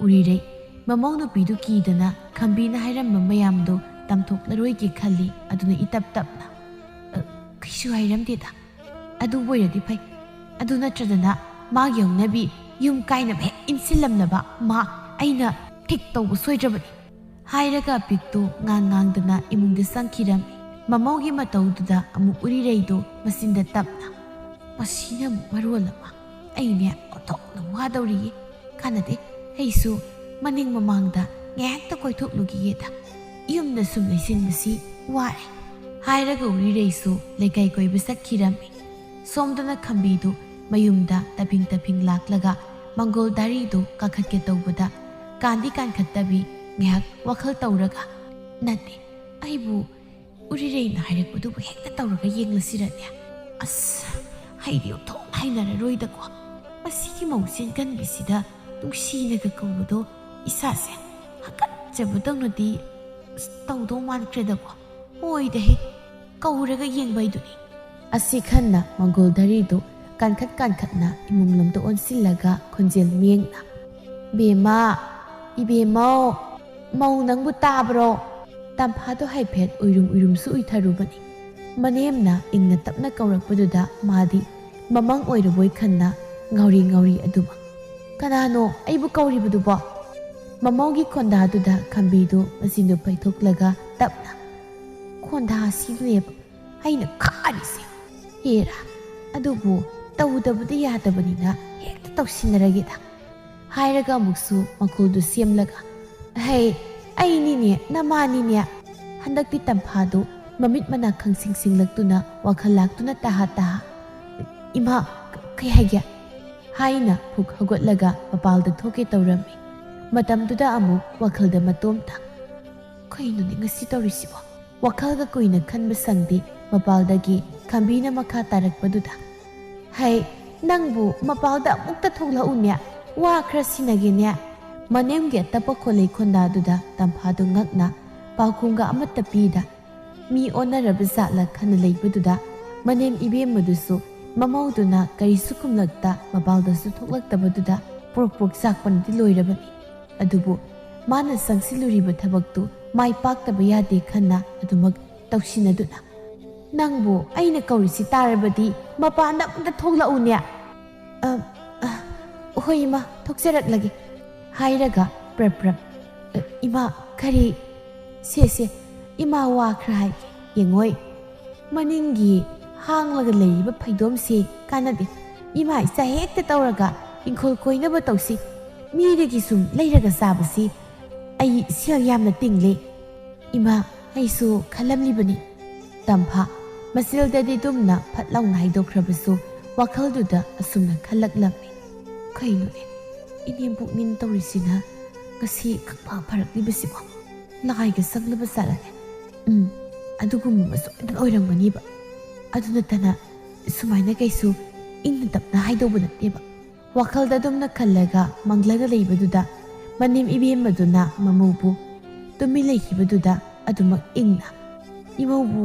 ꯎꯔꯤꯔꯩ ꯃꯃꯧ ꯅꯨꯄꯤꯗꯨ ꯀꯤꯗꯅ ꯈꯝꯕꯤꯅ ꯍꯥꯏꯔꯝꯕ ꯃꯌꯥꯝꯗꯣ ꯇꯝꯊꯣꯛꯂꯔꯣꯏꯒꯦ ꯈꯜꯂꯤ ꯑꯗꯨꯅ ꯏꯇꯞ ꯇꯞꯅ ꯀꯩꯁꯨ ꯍꯥꯏꯔꯝꯗꯦꯗ ꯑꯗꯨ ꯑꯣꯏꯔꯗꯤ ꯐꯩ ꯑꯗꯨ ꯅꯠꯇ꯭ꯔꯗꯅ ꯃꯥꯒꯤ ꯍꯧꯅꯕꯤ ꯌꯨꯝ ꯀꯥꯏꯅꯕ ꯍꯦꯛ ꯏꯟꯁꯤꯜꯂꯝꯂꯕ ꯃꯥ ꯑꯩꯅ ꯊꯤꯛ ꯇꯧꯕ ꯁꯣꯏꯗ꯭ꯔꯕꯅꯤ ꯍꯥꯏꯔꯒ ꯑꯄꯤꯛꯇꯨ ꯉꯥꯡꯗꯅ ꯏꯃꯨꯡꯗ ꯆꯪꯈꯤꯔꯝꯃꯤ ꯃꯃꯧꯒꯤ ꯃꯇꯧꯗꯨꯗ ꯑꯃꯨꯛ ꯎꯔꯤꯔꯩꯗꯨ ꯃꯆꯤꯟꯗ ꯇꯞꯅ ꯃꯁꯤꯅ ꯑꯃꯨꯛ ꯃꯔꯣꯜ ꯑꯃ ꯑꯩꯅꯦ ꯑꯣꯟꯊꯣꯛꯅ ꯋꯥꯗꯧꯔꯤꯌꯦ ꯀꯥꯟꯅꯗꯦ ꯑꯩꯁꯨ ꯃꯅꯤꯡ ꯃꯃꯥꯡꯗ ꯉꯥꯏꯍꯥꯛꯇ ꯀꯣꯏꯊꯣꯛꯂꯨꯈꯤꯒꯦꯗ ꯌꯨꯝꯗ ꯁꯨꯝ ꯂꯩꯁꯤꯟꯕꯁꯤ ꯋꯥꯔꯦ ꯍꯥꯏꯔꯒ ꯎꯔꯤꯔꯩꯁꯨ ꯂꯩꯀꯥꯏ ꯀꯣꯏꯕ ꯆꯠꯈꯤꯔꯝꯃꯤ ꯁꯣꯝꯗꯅ ꯈꯝꯕꯤꯗꯨ ꯃꯌꯨꯝꯗ ꯇꯐꯤꯡ ꯂꯥꯛꯂꯒ ꯃꯪꯒꯣꯜ ꯗꯥꯔꯤꯗꯨ ꯀꯥꯈꯠꯀꯦ ꯇꯧꯕꯗ ꯀꯥꯟꯗꯤ ꯀꯥꯟꯈꯠꯇꯕꯤ ꯉꯥꯏꯍꯥꯛ ꯋꯥꯈꯜ ꯇꯧꯔꯒ ꯅꯠꯇꯦ ꯑꯩꯕꯨ ꯎꯔꯤꯔꯩꯅ ꯍꯥꯏꯔꯛꯄꯗꯨꯕꯨ ꯍꯦꯛꯇ ꯇꯧꯔꯒ ꯌꯦꯡꯂꯁꯤꯔꯅꯦ ꯑꯁ ꯍꯩꯗꯤ ꯑꯣꯟꯊꯣꯛꯅ ꯍꯩꯅꯔꯔꯣꯏꯗꯀꯣ ꯃꯁꯤꯒꯤ ꯃꯧꯆꯦꯟꯒꯟꯕꯤꯁꯤꯗ ꯅꯨꯡꯁꯤꯅꯒ ꯀꯧꯕꯗꯣ ꯏꯁꯥꯁꯦ ꯍꯥꯀꯠꯆꯕꯗꯧꯅꯗꯤ ꯇꯧꯗꯧ ꯃꯥꯟꯈ꯭ꯔꯦꯗꯀꯣ ꯍꯣꯏꯗꯍꯦ ꯀꯧꯔꯒ ꯌꯦꯡꯕꯩꯗꯨꯅꯤ ꯑꯁꯤ ꯈꯟꯅ ꯃꯪꯒꯣꯜ ꯗꯥꯔꯤꯗꯨ ꯀꯥꯟꯈꯠꯅ ꯏꯃꯨꯡ ꯂꯣꯝꯗ ꯑꯣꯟꯁꯤꯜꯂꯒ ꯈꯣꯟꯖꯦꯜ ꯃꯤꯌꯦꯡꯅ ꯕꯦꯝꯃ ꯏꯕꯦꯝꯃꯧ ꯃꯧ ꯅꯪꯕꯨ ꯇꯥꯕ꯭ꯔꯣ ꯇꯝꯐꯥꯗꯣ ꯍꯥꯏꯐꯦꯠ ꯎꯏꯔꯨꯝꯁꯨ ꯎꯏꯊꯔꯨꯕꯅꯤ ꯃꯅꯦꯝꯅ ꯏꯪꯅ ꯇꯞꯅ ꯀꯧꯔꯛꯄꯗꯨꯗ ꯃꯥꯗꯤ ꯃꯃꯪ ꯑꯣꯏꯔꯕꯣꯏ ꯈꯟꯅ ꯉꯥꯎꯔꯤ ꯑꯗꯨꯃꯛ ꯀꯅꯥꯅꯣ ꯑꯩꯕꯨ ꯀꯧꯔꯤꯕꯗꯨꯕꯣ ꯃꯃꯧꯒꯤ ꯈꯣꯟꯗꯥꯗꯨꯗ ꯈꯝꯕꯤꯗꯨ ꯃꯆꯤꯟꯗꯨ ꯄꯩꯊꯣꯛꯂꯒ ꯇꯞꯅ ꯈꯣꯟꯗꯥ ꯑꯁꯤꯗꯨꯅꯦꯕ ꯑꯩꯅ ꯈꯥꯔꯤꯁꯦ ꯍꯦꯔꯥ ꯑꯗꯨꯕꯨ ꯇꯧꯗꯕꯗꯤ ꯌꯥꯗꯕꯅꯤꯅ ꯍꯦꯛꯇ ꯇꯧꯁꯤꯟꯅꯔꯒꯦꯗ ꯍꯥꯏꯔꯒ ꯑꯃꯨꯛꯁꯨ ꯃꯈꯣꯜꯗꯨ ꯁꯦꯝꯂꯒ ꯍꯩ ꯑꯩꯅꯤꯅꯦ ꯅꯃꯥꯅꯤꯅꯦ ꯍꯟꯗꯛꯇꯤ ꯇꯝꯐꯥꯗꯨ ꯃꯃꯤꯠ ꯃꯅꯥ ꯈꯪꯁꯤꯡꯂꯛꯇꯨꯅ ꯋꯥꯈꯜ ꯂꯥꯛꯇꯨꯅ ꯇꯥꯍꯥ ꯏꯃꯥ ꯀꯩ ꯍꯥꯏꯒꯦ ꯍꯥꯏꯅ ꯐꯨꯛ ꯍꯧꯒꯠꯂꯒ ꯃꯄꯥꯜꯗ ꯊꯣꯛꯀꯦ ꯇꯧꯔꯝꯃꯤ ꯃꯇꯝꯗꯨꯗ ꯑꯃꯨꯛ ꯋꯥꯈꯜꯗ ꯃꯇꯣꯝꯇ ꯀꯩꯅꯣꯅꯦ ꯉꯁꯤ ꯇꯧꯔꯤꯁꯤꯕꯣ ꯋꯥꯈꯜꯒ ꯀꯨꯏꯅ ꯈꯟꯕ ꯁꯪꯗꯦ ꯃꯄꯥꯜꯗꯒꯤ ꯈꯝꯕꯤꯅ ꯃꯈꯥ ꯇꯥꯔꯛꯄꯗꯨꯗ ꯍꯩ ꯅꯪꯕꯨ ꯃꯄꯥꯜꯗ ꯑꯃꯨꯛꯇ ꯊꯣꯛꯂꯛꯎꯅꯦ ꯋꯥ ꯈꯔ ꯁꯤꯟꯅꯒꯦꯅꯦ ꯃꯅꯦꯝꯒꯤ ꯑꯇꯞꯄ ꯈꯣꯜꯂꯩ ꯈꯣꯟꯗꯥꯗꯨꯗ ꯇꯝꯐꯥꯗꯨ ꯉꯛꯅ ꯄꯥꯎꯈꯨꯝꯒ ꯑꯃꯠꯇ ꯄꯤꯗ ꯃꯤ ꯑꯣꯟꯅꯔꯕ ꯖꯥꯠꯂ ꯈꯟꯅ ꯂꯩꯕꯗꯨꯗ ꯃꯅꯦꯝ ꯏꯕꯦꯝꯃꯗꯨꯁꯨ ꯃꯃꯧꯗꯨꯅ ꯀꯔꯤꯁꯨ ꯈꯨꯝꯂꯛꯇ ꯃꯄꯥꯜꯗꯁꯨ ꯊꯣꯛꯂꯛꯇꯕꯗꯨꯗ ꯄ꯭ꯔꯣꯛ ꯆꯥꯛꯄꯅꯗꯤ ꯂꯣꯏꯔꯕꯅꯤ ꯑꯗꯨꯕꯨ ꯃꯥꯅ ꯆꯪꯁꯤꯜꯂꯨꯔꯤꯕ ꯊꯕꯛꯇꯨ ꯃꯥꯏ ꯄꯥꯛꯇꯕ ꯌꯥꯗꯦ ꯈꯟꯅ ꯑꯗꯨꯃꯛ ꯇꯧꯁꯤꯟꯅꯗꯨꯅ ꯅꯪꯕꯨ ꯑꯩꯅ ꯀꯧꯔꯤꯁꯤ ꯇꯥꯔꯕꯗꯤ ꯃꯄꯥꯟꯗ ꯑꯃꯨꯛꯇ ꯊꯣꯛꯂꯛꯎꯅꯦ ꯍꯣꯏ ꯏꯃꯥ ꯊꯣꯛꯆꯔꯛꯂꯒꯦ ꯍꯥꯏꯔꯒ ꯄ꯭ꯔꯞ ꯏꯃꯥ ꯀꯔꯤ ꯁꯦ ꯏꯃꯥ ꯋꯥ ꯈꯔ ꯍꯥꯏꯒꯦ ꯌꯦꯡꯉꯣꯏ ꯃꯅꯤꯡꯒꯤ ꯍꯥꯡꯂꯒ ꯂꯩꯔꯤꯕ ꯐꯩꯗꯣꯝꯁꯤ ꯀꯥꯟꯅꯗꯦ ꯏꯃꯥ ꯏꯆꯥ ꯍꯦꯛꯇ ꯇꯧꯔꯒ ꯏꯪꯈꯣꯜ ꯀꯣꯏꯅꯕ ꯇꯧꯁꯤ ꯃꯤꯗꯒꯤ ꯁꯨꯝ ꯂꯩꯔꯒ ꯆꯥꯕꯁꯤ ꯑꯩ ꯁꯦꯜ ꯌꯥꯝꯅ ꯇꯤꯡꯂꯦ ꯏꯃꯥ ꯑꯩꯁꯨ ꯈꯜꯂꯝꯂꯤꯕꯅꯤ ꯇꯝꯐꯥ ꯃꯆꯤꯜꯗꯗꯤ ꯗꯨꯝꯅ ꯐꯠ ꯂꯥꯎꯅ ꯍꯥꯏꯗꯣꯛꯈ꯭ꯔꯕꯁꯨ ꯋꯥꯈꯜꯗꯨꯗ ꯑꯁꯨꯝꯅ ꯈꯜꯂꯛꯂꯝꯃꯤ ꯀꯩꯅꯣꯅꯦ ꯏꯅꯦꯝꯄꯣꯛꯅꯤꯅ ꯇꯧꯔꯤꯁꯤꯅ ꯉꯁꯤ ꯈꯪꯐ ꯐꯔꯛꯂꯤꯕꯁꯤꯕꯣ ꯂꯥꯏꯒ ꯆꯪꯂꯕ ꯖꯥꯠꯂꯅꯦ ꯑꯗꯨꯒꯨꯝꯕ ꯁꯣꯏꯗꯅ ꯑꯣꯏꯔꯝꯒꯅꯤꯕ ꯑꯗꯨ ꯅꯠꯇꯅ ꯁꯨꯃꯥꯏꯅ ꯀꯩꯁꯨ ꯏꯪꯅ ꯇꯞꯅ ꯍꯥꯏꯗꯧꯕ ꯅꯠꯇꯦꯕ ꯋꯥꯈꯜꯗ ꯑꯗꯨꯝꯅ ꯈꯜꯂꯒ ꯃꯪꯂꯒ ꯂꯩꯕꯗꯨꯗ ꯃꯅꯦꯝ ꯏꯕꯦꯝꯃꯗꯨꯅ ꯃꯃꯧꯕꯨ ꯇꯨꯃꯤꯟ ꯂꯩꯈꯤꯕꯗꯨꯗ ꯑꯗꯨꯃꯛ ꯏꯪꯅ ꯏꯃꯧꯕꯨ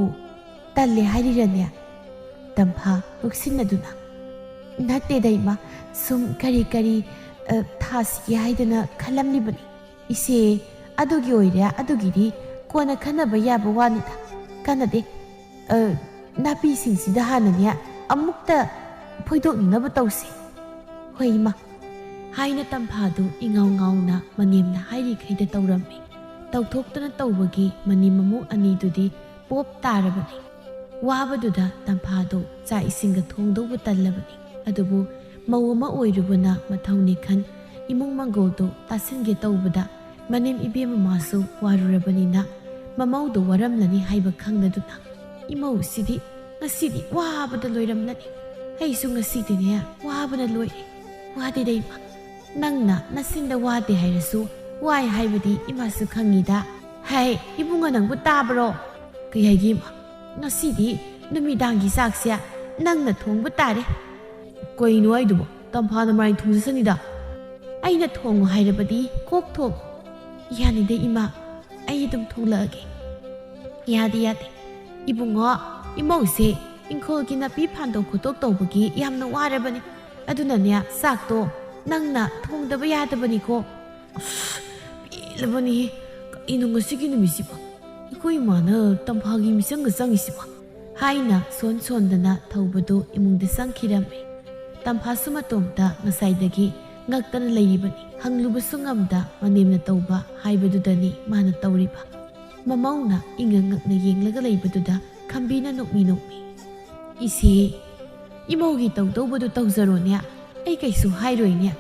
ꯇꯜꯂꯦ ꯍꯥꯏꯔꯤꯔꯅꯦ ꯇꯝꯐꯥ ꯅꯣꯛꯁꯤꯟꯅꯗꯨꯅ ꯅꯠꯇꯦꯗ ꯏꯃꯥ ꯁꯨꯝ ꯀꯔꯤ ꯊꯥꯁꯤꯒꯦ ꯍꯥꯏꯗꯅ ꯈꯜꯂꯝꯂꯤꯕꯅꯤ ꯏꯆꯦ ꯑꯗꯨꯒꯤ ꯑꯣꯏꯔꯦ ꯑꯗꯨꯒꯤꯗꯤ ꯀꯣꯟꯅ ꯈꯟꯅꯕ ꯌꯥꯕ ꯋꯥꯅꯤꯗ ꯀꯥꯟꯅꯗꯦ ꯅꯥꯄꯤꯁꯤꯡꯁꯤꯗ ꯍꯥꯟꯅꯅꯦ ꯑꯃꯨꯛꯇ ꯐꯣꯏꯗꯣꯛꯅꯅꯕ ꯇꯧꯁꯤ ꯍꯣꯏ ꯏꯃꯥ ꯍꯥꯏꯅ ꯇꯝꯐꯥꯗꯨ ꯉꯥꯎꯅ ꯃꯅꯦꯝꯅ ꯍꯥꯏꯔꯤꯈꯩꯗ ꯇꯧꯔꯝꯃꯤ ꯇꯧꯊꯣꯛꯇꯅ ꯇꯧꯕꯒꯤ ꯃꯅꯦꯝ ꯃꯃꯧ ꯑꯅꯤꯗꯨꯗꯤ ꯄꯣꯞ ꯇꯥꯔꯕꯅꯤ ꯋꯥꯕꯗꯨꯗ ꯇꯝꯐꯥꯗꯨ ꯆꯥꯛ ꯏꯁꯤꯡꯒ ꯊꯣꯡꯗꯧꯕ ꯇꯜꯂꯕꯅꯤ ꯑꯗꯨꯕꯨ ꯃꯧ ꯑꯃ ꯑꯣꯏꯔꯨꯕꯅ ꯃꯊꯧꯅꯤ ꯈꯟ ꯏꯃꯨꯡ ꯃꯪꯒꯣꯜꯗꯨ ꯇꯥꯁꯤꯟꯒꯦ ꯇꯧꯕꯗ ꯃꯅꯦꯝ ꯏꯕꯦꯝꯃꯁꯨ ꯋꯥꯔꯨꯔꯕꯅꯤꯅ ꯃꯃꯧꯗꯨ ꯋꯥꯔꯝꯂꯅꯤ ꯍꯥꯏꯕ ꯈꯪꯂꯗꯨꯅ ꯏꯃꯧꯁꯤꯗꯤ ꯉꯁꯤꯗꯤ ꯋꯥꯕꯗ ꯂꯣꯏꯔꯝꯂꯅꯤ ꯑꯩꯁꯨ ꯉꯁꯤꯗꯤꯅꯦ ꯋꯥꯕꯅ ꯂꯣꯏꯔꯦ ꯋꯥꯗꯦꯗ ꯏꯃꯥ ꯅꯪꯅ ꯅꯆꯤꯟꯗ ꯋꯥꯗꯦ ꯍꯥꯏꯔꯁꯨ ꯋꯥꯏ ꯍꯥꯏꯕꯗꯤ ꯏꯃꯥꯁꯨ ꯈꯪꯉꯤꯗ ꯍꯥꯏ ꯏꯕꯨꯡꯉꯣ ꯅꯪꯕꯨ ꯇꯥꯕ꯭ꯔꯣ ꯀꯩ ꯍꯥꯏꯒꯦ ꯏꯃꯥ ꯉꯁꯤꯗꯤ ꯅꯨꯃꯤꯗꯥꯡꯒꯤ ꯆꯥꯛꯁꯦ ꯅꯪꯅ ꯊꯣꯡꯕ ꯇꯥꯔꯦ ꯀꯩꯅꯣ ꯍꯥꯏꯗꯨꯕꯣ ꯇꯝꯐꯥꯅ ꯃꯔꯥꯏ ꯊꯣꯡꯖꯁꯅꯤꯗ ꯑꯩꯅ ꯊꯣꯡꯉꯨ ꯍꯥꯏꯔꯕꯗꯤ ꯀꯣꯛ ꯊꯣꯡ ꯌꯥꯅꯤꯗ ꯏꯃꯥ ꯑꯩ ꯑꯗꯨꯝ ꯊꯣꯡꯂꯛꯑꯒꯦ ꯌꯥꯗꯦ ꯏꯕꯨꯡꯉꯣ ꯏꯃꯧꯁꯦ ꯏꯪꯈꯣꯜꯒꯤ ꯅꯥꯄꯤ ꯐꯥꯟꯗꯣꯛ ꯈꯣꯠꯇꯣꯛ ꯇꯧꯕꯒꯤ ꯌꯥꯝꯅ ꯋꯥꯔꯕꯅꯤ ꯑꯗꯨꯅꯅꯦ ꯆꯥꯛꯇꯣ ꯅꯪꯅ ꯊꯣꯡꯗꯕ ꯌꯥꯗꯕꯅꯤꯀꯣ ꯄꯦꯜꯂꯕꯅꯤ ꯀꯩꯅꯣ ꯉꯁꯤꯒꯤ ꯅꯨꯃꯤꯠꯁꯤꯕꯣ ꯑꯩꯈꯣꯏ ꯏꯃꯥꯅ ꯇꯝꯐꯥꯒꯤ ꯃꯤꯆꯪꯒ ꯆꯪꯉꯤꯁꯤꯕꯣ ꯍꯥꯏꯅ ꯁꯣꯟꯗꯅ ꯊꯧꯕꯗꯨ ꯏꯃꯨꯡꯗ ꯆꯪꯈꯤꯔꯝꯃꯤ ꯇꯝꯐꯥꯁꯨ ꯃꯇꯣꯝꯇ ꯉꯁꯥꯏꯗꯒꯤ ꯉꯛꯇꯅ ꯂꯩꯔꯤꯕꯅꯤ ꯍꯪꯂꯨꯕꯁꯨ ꯉꯝꯗ ꯃꯅꯦꯝꯅ ꯇꯧꯕ ꯍꯥꯏꯕꯗꯨꯗꯅꯤ ꯃꯥꯅ ꯇꯧꯔꯤꯕ ꯃꯃꯧꯅ ꯏꯪꯉꯛꯅ ꯌꯦꯡꯂꯒ ꯂꯩꯕꯗꯨꯗ ꯈꯝꯕꯤꯅ ꯅꯣꯛꯃꯤ ꯏꯁꯦ ꯏꯃꯧꯒꯤ ꯇꯧꯗꯧꯕꯗꯨ ꯇꯧꯖꯔꯣꯅꯦ ꯑꯩ ꯀꯩꯁꯨ ꯍꯥꯏꯔꯣꯏꯅꯦ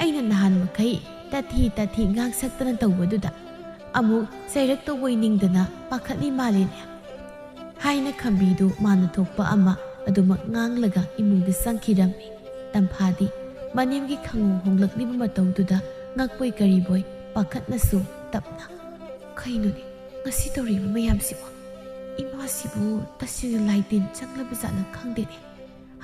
ꯑꯩꯅ ꯅꯍꯥꯟ ꯃꯈꯩ ꯇꯥꯊꯤ ꯉꯥꯡ ꯁꯛꯇꯅ ꯇꯧꯕꯗꯨꯗ ꯑꯃꯨꯛ ꯆꯩꯔꯛꯇꯧꯕꯣꯏ ꯅꯤꯡꯗꯅ ꯄꯥꯈꯠꯂꯤ ꯃꯥꯜꯂꯦꯅꯦ ꯍꯥꯏꯅ ꯈꯝꯕꯤꯗꯨ ꯃꯥꯅ ꯊꯣꯛꯄ ꯑꯃ ꯑꯗꯨꯃꯛ ꯉꯥꯡꯂꯒ ꯏꯃꯨꯡꯗ ꯆꯪꯈꯤꯔꯝꯃꯤ ꯇꯝꯐꯥꯗꯤ ꯃꯅꯦꯝꯒꯤ ꯈꯪꯉꯣ ꯍꯣꯡꯂꯛꯂꯤꯕ ꯃꯇꯧꯗꯨꯗ ꯉꯛꯄꯣꯏ ꯀꯔꯤꯕꯣꯏ ꯄꯥꯈꯠꯅꯁꯨ ꯇꯞꯅ ꯀꯩꯅꯣꯅꯦ ꯉꯁꯤ ꯇꯧꯔꯤꯕ ꯃꯌꯥꯝꯁꯤꯕꯣ ꯏꯃꯥꯁꯤꯕꯨ ꯇꯁꯦꯡꯅ ꯂꯥꯏꯇꯤꯟ ꯆꯪꯂꯕ ꯖꯥꯠꯂ ꯈꯪꯗꯦꯅꯦ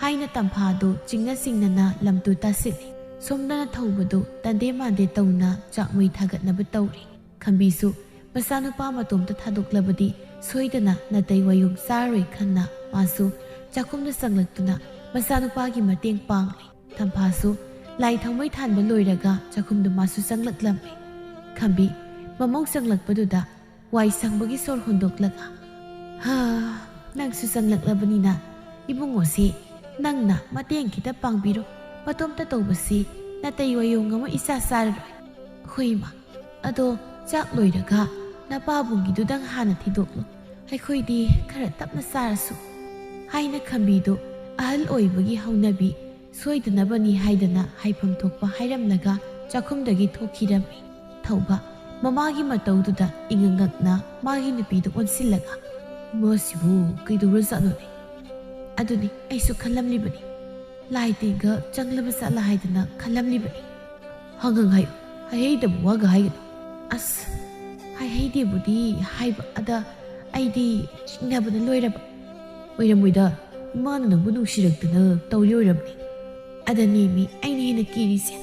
ꯍꯥꯏꯅ ꯇꯝꯐꯥꯗꯨ ꯆꯤꯡꯅ ꯂꯝꯇꯨ ꯇꯥꯁꯤꯜꯂꯤ ꯁꯣꯝꯗꯅ ꯊꯧꯕꯗꯨ ꯇꯟꯗꯦ ꯃꯥꯟꯗꯦ ꯇꯧꯅ ꯆꯥꯛꯃꯩ ꯊꯥꯒꯠꯅꯕ ꯇꯧꯔꯤ ꯈꯝꯕꯤꯁꯨ ꯃꯆꯥꯅꯨꯄꯥ ꯃꯇꯣꯝꯇ ꯊꯥꯗꯣꯛꯂꯕꯗꯤ ꯁꯣꯏꯗꯅ ꯅꯥꯇꯩ ꯋꯥꯌꯣꯡ ꯆꯥꯔꯣꯏ ꯈꯟꯅ ꯃꯥꯁꯨ ꯆꯥꯛꯈꯨꯝꯗ ꯆꯪꯂꯛꯇꯨꯅ ꯃꯆꯥꯅꯨꯄꯥꯒꯤ ꯃꯇꯦꯡ ꯄꯥꯡꯂꯤ ꯇꯝꯐꯥꯁꯨ ꯂꯥꯏ ꯊꯥꯎꯃꯩ ꯊꯥꯟꯕ ꯂꯣꯏꯔꯒ ꯆꯥꯛꯈꯨꯝꯗ ꯃꯥꯁꯨ ꯆꯪꯂꯛꯂꯝꯃꯤ ꯈꯝꯕꯤ ꯃꯃꯧ ꯆꯪꯂꯛꯄꯗꯨꯗ ꯋꯥꯏ ꯁꯪꯕꯒꯤ ꯁꯣꯔ ꯍꯣꯟꯗꯣꯛꯂꯒ ꯅꯪꯁꯨ ꯆꯪꯂꯛꯂꯕꯅꯤꯅ ꯏꯕꯨꯡꯉꯣꯁꯤ ꯅꯪꯅ ꯃꯇꯦꯡ ꯈꯤꯇ ꯄꯥꯡꯕꯤꯔꯣ ꯃꯇꯣꯝꯇ ꯇꯧꯕꯁꯤ ꯅꯥꯇꯩ ꯋꯥꯌꯣꯡ ꯑꯃ ꯏꯆꯥ ꯆꯥꯔꯔꯣꯏ ꯍꯣꯏ ꯏꯃꯥ ꯑꯗꯣ ꯆꯥꯛ ꯂꯣꯏꯔꯒ ꯅꯄꯥꯕꯨꯡꯒꯤꯗꯨꯗꯪ ꯍꯥꯟꯅ ꯊꯤꯗꯣꯛꯂꯣ ꯑꯩꯈꯣꯏꯗꯤ ꯈꯔ ꯇꯞꯅ ꯆꯥꯔꯁꯨ ꯍꯥꯏꯅ ꯈꯝꯕꯤꯗꯨ ꯑꯍꯜ ꯑꯣꯏꯕꯒꯤ ꯍꯧꯅꯕꯤ ꯁꯣꯏꯗꯅꯕꯅꯤ ꯍꯥꯏꯗꯅ ꯍꯥꯏꯐꯝ ꯊꯣꯛꯄ ꯍꯥꯏꯔꯝꯂꯒ ꯆꯥꯛꯈꯨꯝꯗꯒꯤ ꯊꯣꯛꯈꯤꯔꯝꯃꯤ ꯊꯧꯕ ꯃꯃꯥꯒꯤ ꯃꯇꯧꯗꯨꯗ ꯏꯉꯛꯅ ꯃꯥꯒꯤ ꯅꯨꯄꯤꯗꯨ ꯑꯣꯟꯁꯤꯜꯂꯒ ꯃꯁꯤꯕꯨ ꯀꯩꯗꯧꯔꯖꯥꯠꯅꯣꯅꯦ ꯑꯗꯨꯅꯤ ꯑꯩꯁꯨ ꯈꯜꯂꯝꯂꯤꯕꯅꯤ ꯂꯥꯏ ꯇꯤꯟꯒ ꯆꯪꯂꯕ ꯆꯠꯂ ꯍꯥꯏꯗꯅ ꯈꯜꯂꯝꯂꯤꯕꯅꯤ ꯍꯪꯉꯪ ꯍꯥꯏꯌꯨ ꯍꯩꯍꯩꯗꯕ ꯋꯥꯒ ꯍꯥꯏꯒꯅꯨ ꯑꯁ ꯍꯩꯍꯩꯗꯦꯕꯨꯗꯤ ꯍꯥꯏꯕ ꯑꯗ ꯑꯩꯗꯤ ꯆꯤꯡꯅꯕꯅ ꯂꯣꯏꯔꯕ ꯑꯣꯏꯔꯝꯃꯣꯏꯗ ꯏꯃꯥꯅ ꯅꯪꯕꯨ ꯅꯨꯡꯁꯤꯔꯛꯇꯅ ꯇꯧꯔꯤ ꯑꯣꯏꯔꯝꯅꯤ ꯑꯗꯅꯦꯃꯤ ꯑꯩꯅ ꯍꯦꯟꯅ ꯀꯤꯔꯤꯁꯦ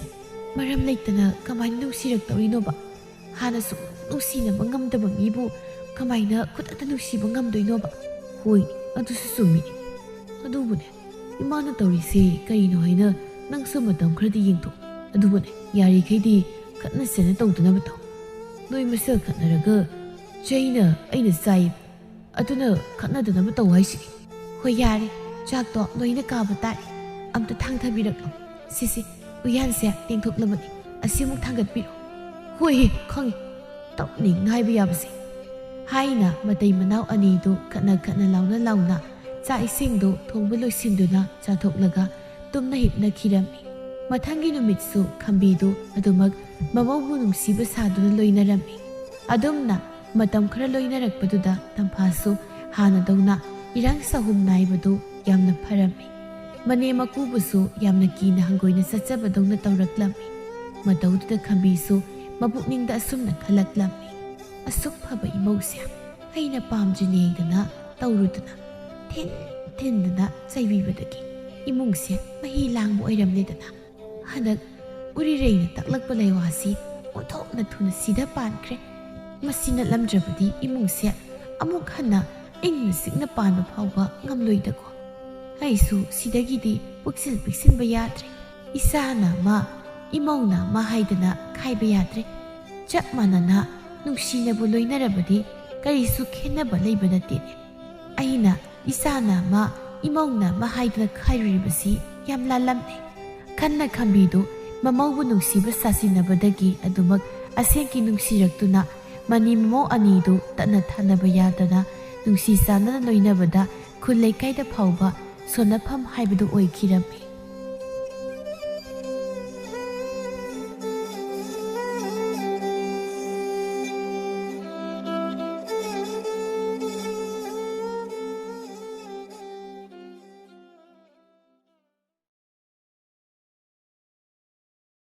ꯃꯔꯝ ꯂꯩꯇꯅ ꯀꯃꯥꯏꯅ ꯅꯨꯡꯁꯤꯔꯛꯇꯧꯔꯤꯅꯣꯕ ꯍꯥꯟꯅ ꯁꯨꯝ ꯅꯨꯡꯁꯤꯅꯕ ꯉꯝꯗꯕ ꯃꯤꯕꯨ kamaina khutata nusiba ngamdoinoba hoi adusu sumini adubune imana tawrise kaino haina nangsu matam khradi yengtho adubune yari khaidi khatna sena tawdunaba taw noi masal khatnaraga chaina aina sai aduna khatna danaba taw haisi hoi yari chak to noina kaba tai amta thang thabirak sisi uyan se tengthok labani asimuk thangat piro hoi khangi tapning haiba yabase haina matai manau ani do khana launa cha ising do thongba loisinduna chathoklaga tumna hipna khirami mathangi numitsu khambi do adumak mamawu nungsiba saduna loinarami adumna matam khara loinarakpaduda tamphasu hana dawna irang sahum naibadu yamna pharami mane makubusu yamna kina hangoina sachaba dawna tawraklami matawduda khambisu mabukningda asumna khalaklami asuk phaba imausia aina pamjinegdana tawruduna thendana chaibibadagi imungse mahi langmu oiramledana hanak uri reina taklakpa laiwasi othokna thuna sida pankre masina lamdrabadi imungse amuk hana ingna sikna panba phawba ngamloidako aisu sidagidi puksil piksinba yadre isana ma imauna ma haidana khaiba yadre chap manana nungsinabu loinarabadi karisu khenaba leiba natene aina isana ma imauna ma haidana khairibasi yam lalamne kanna khambidu mamawbu nungsiba sasinabadagi adumak asenki nungsiraktuna mani mamo anidu tana thanaba yadana nungsi sanana loinabada khulai kaida phawba sonafam haibadu oikhirami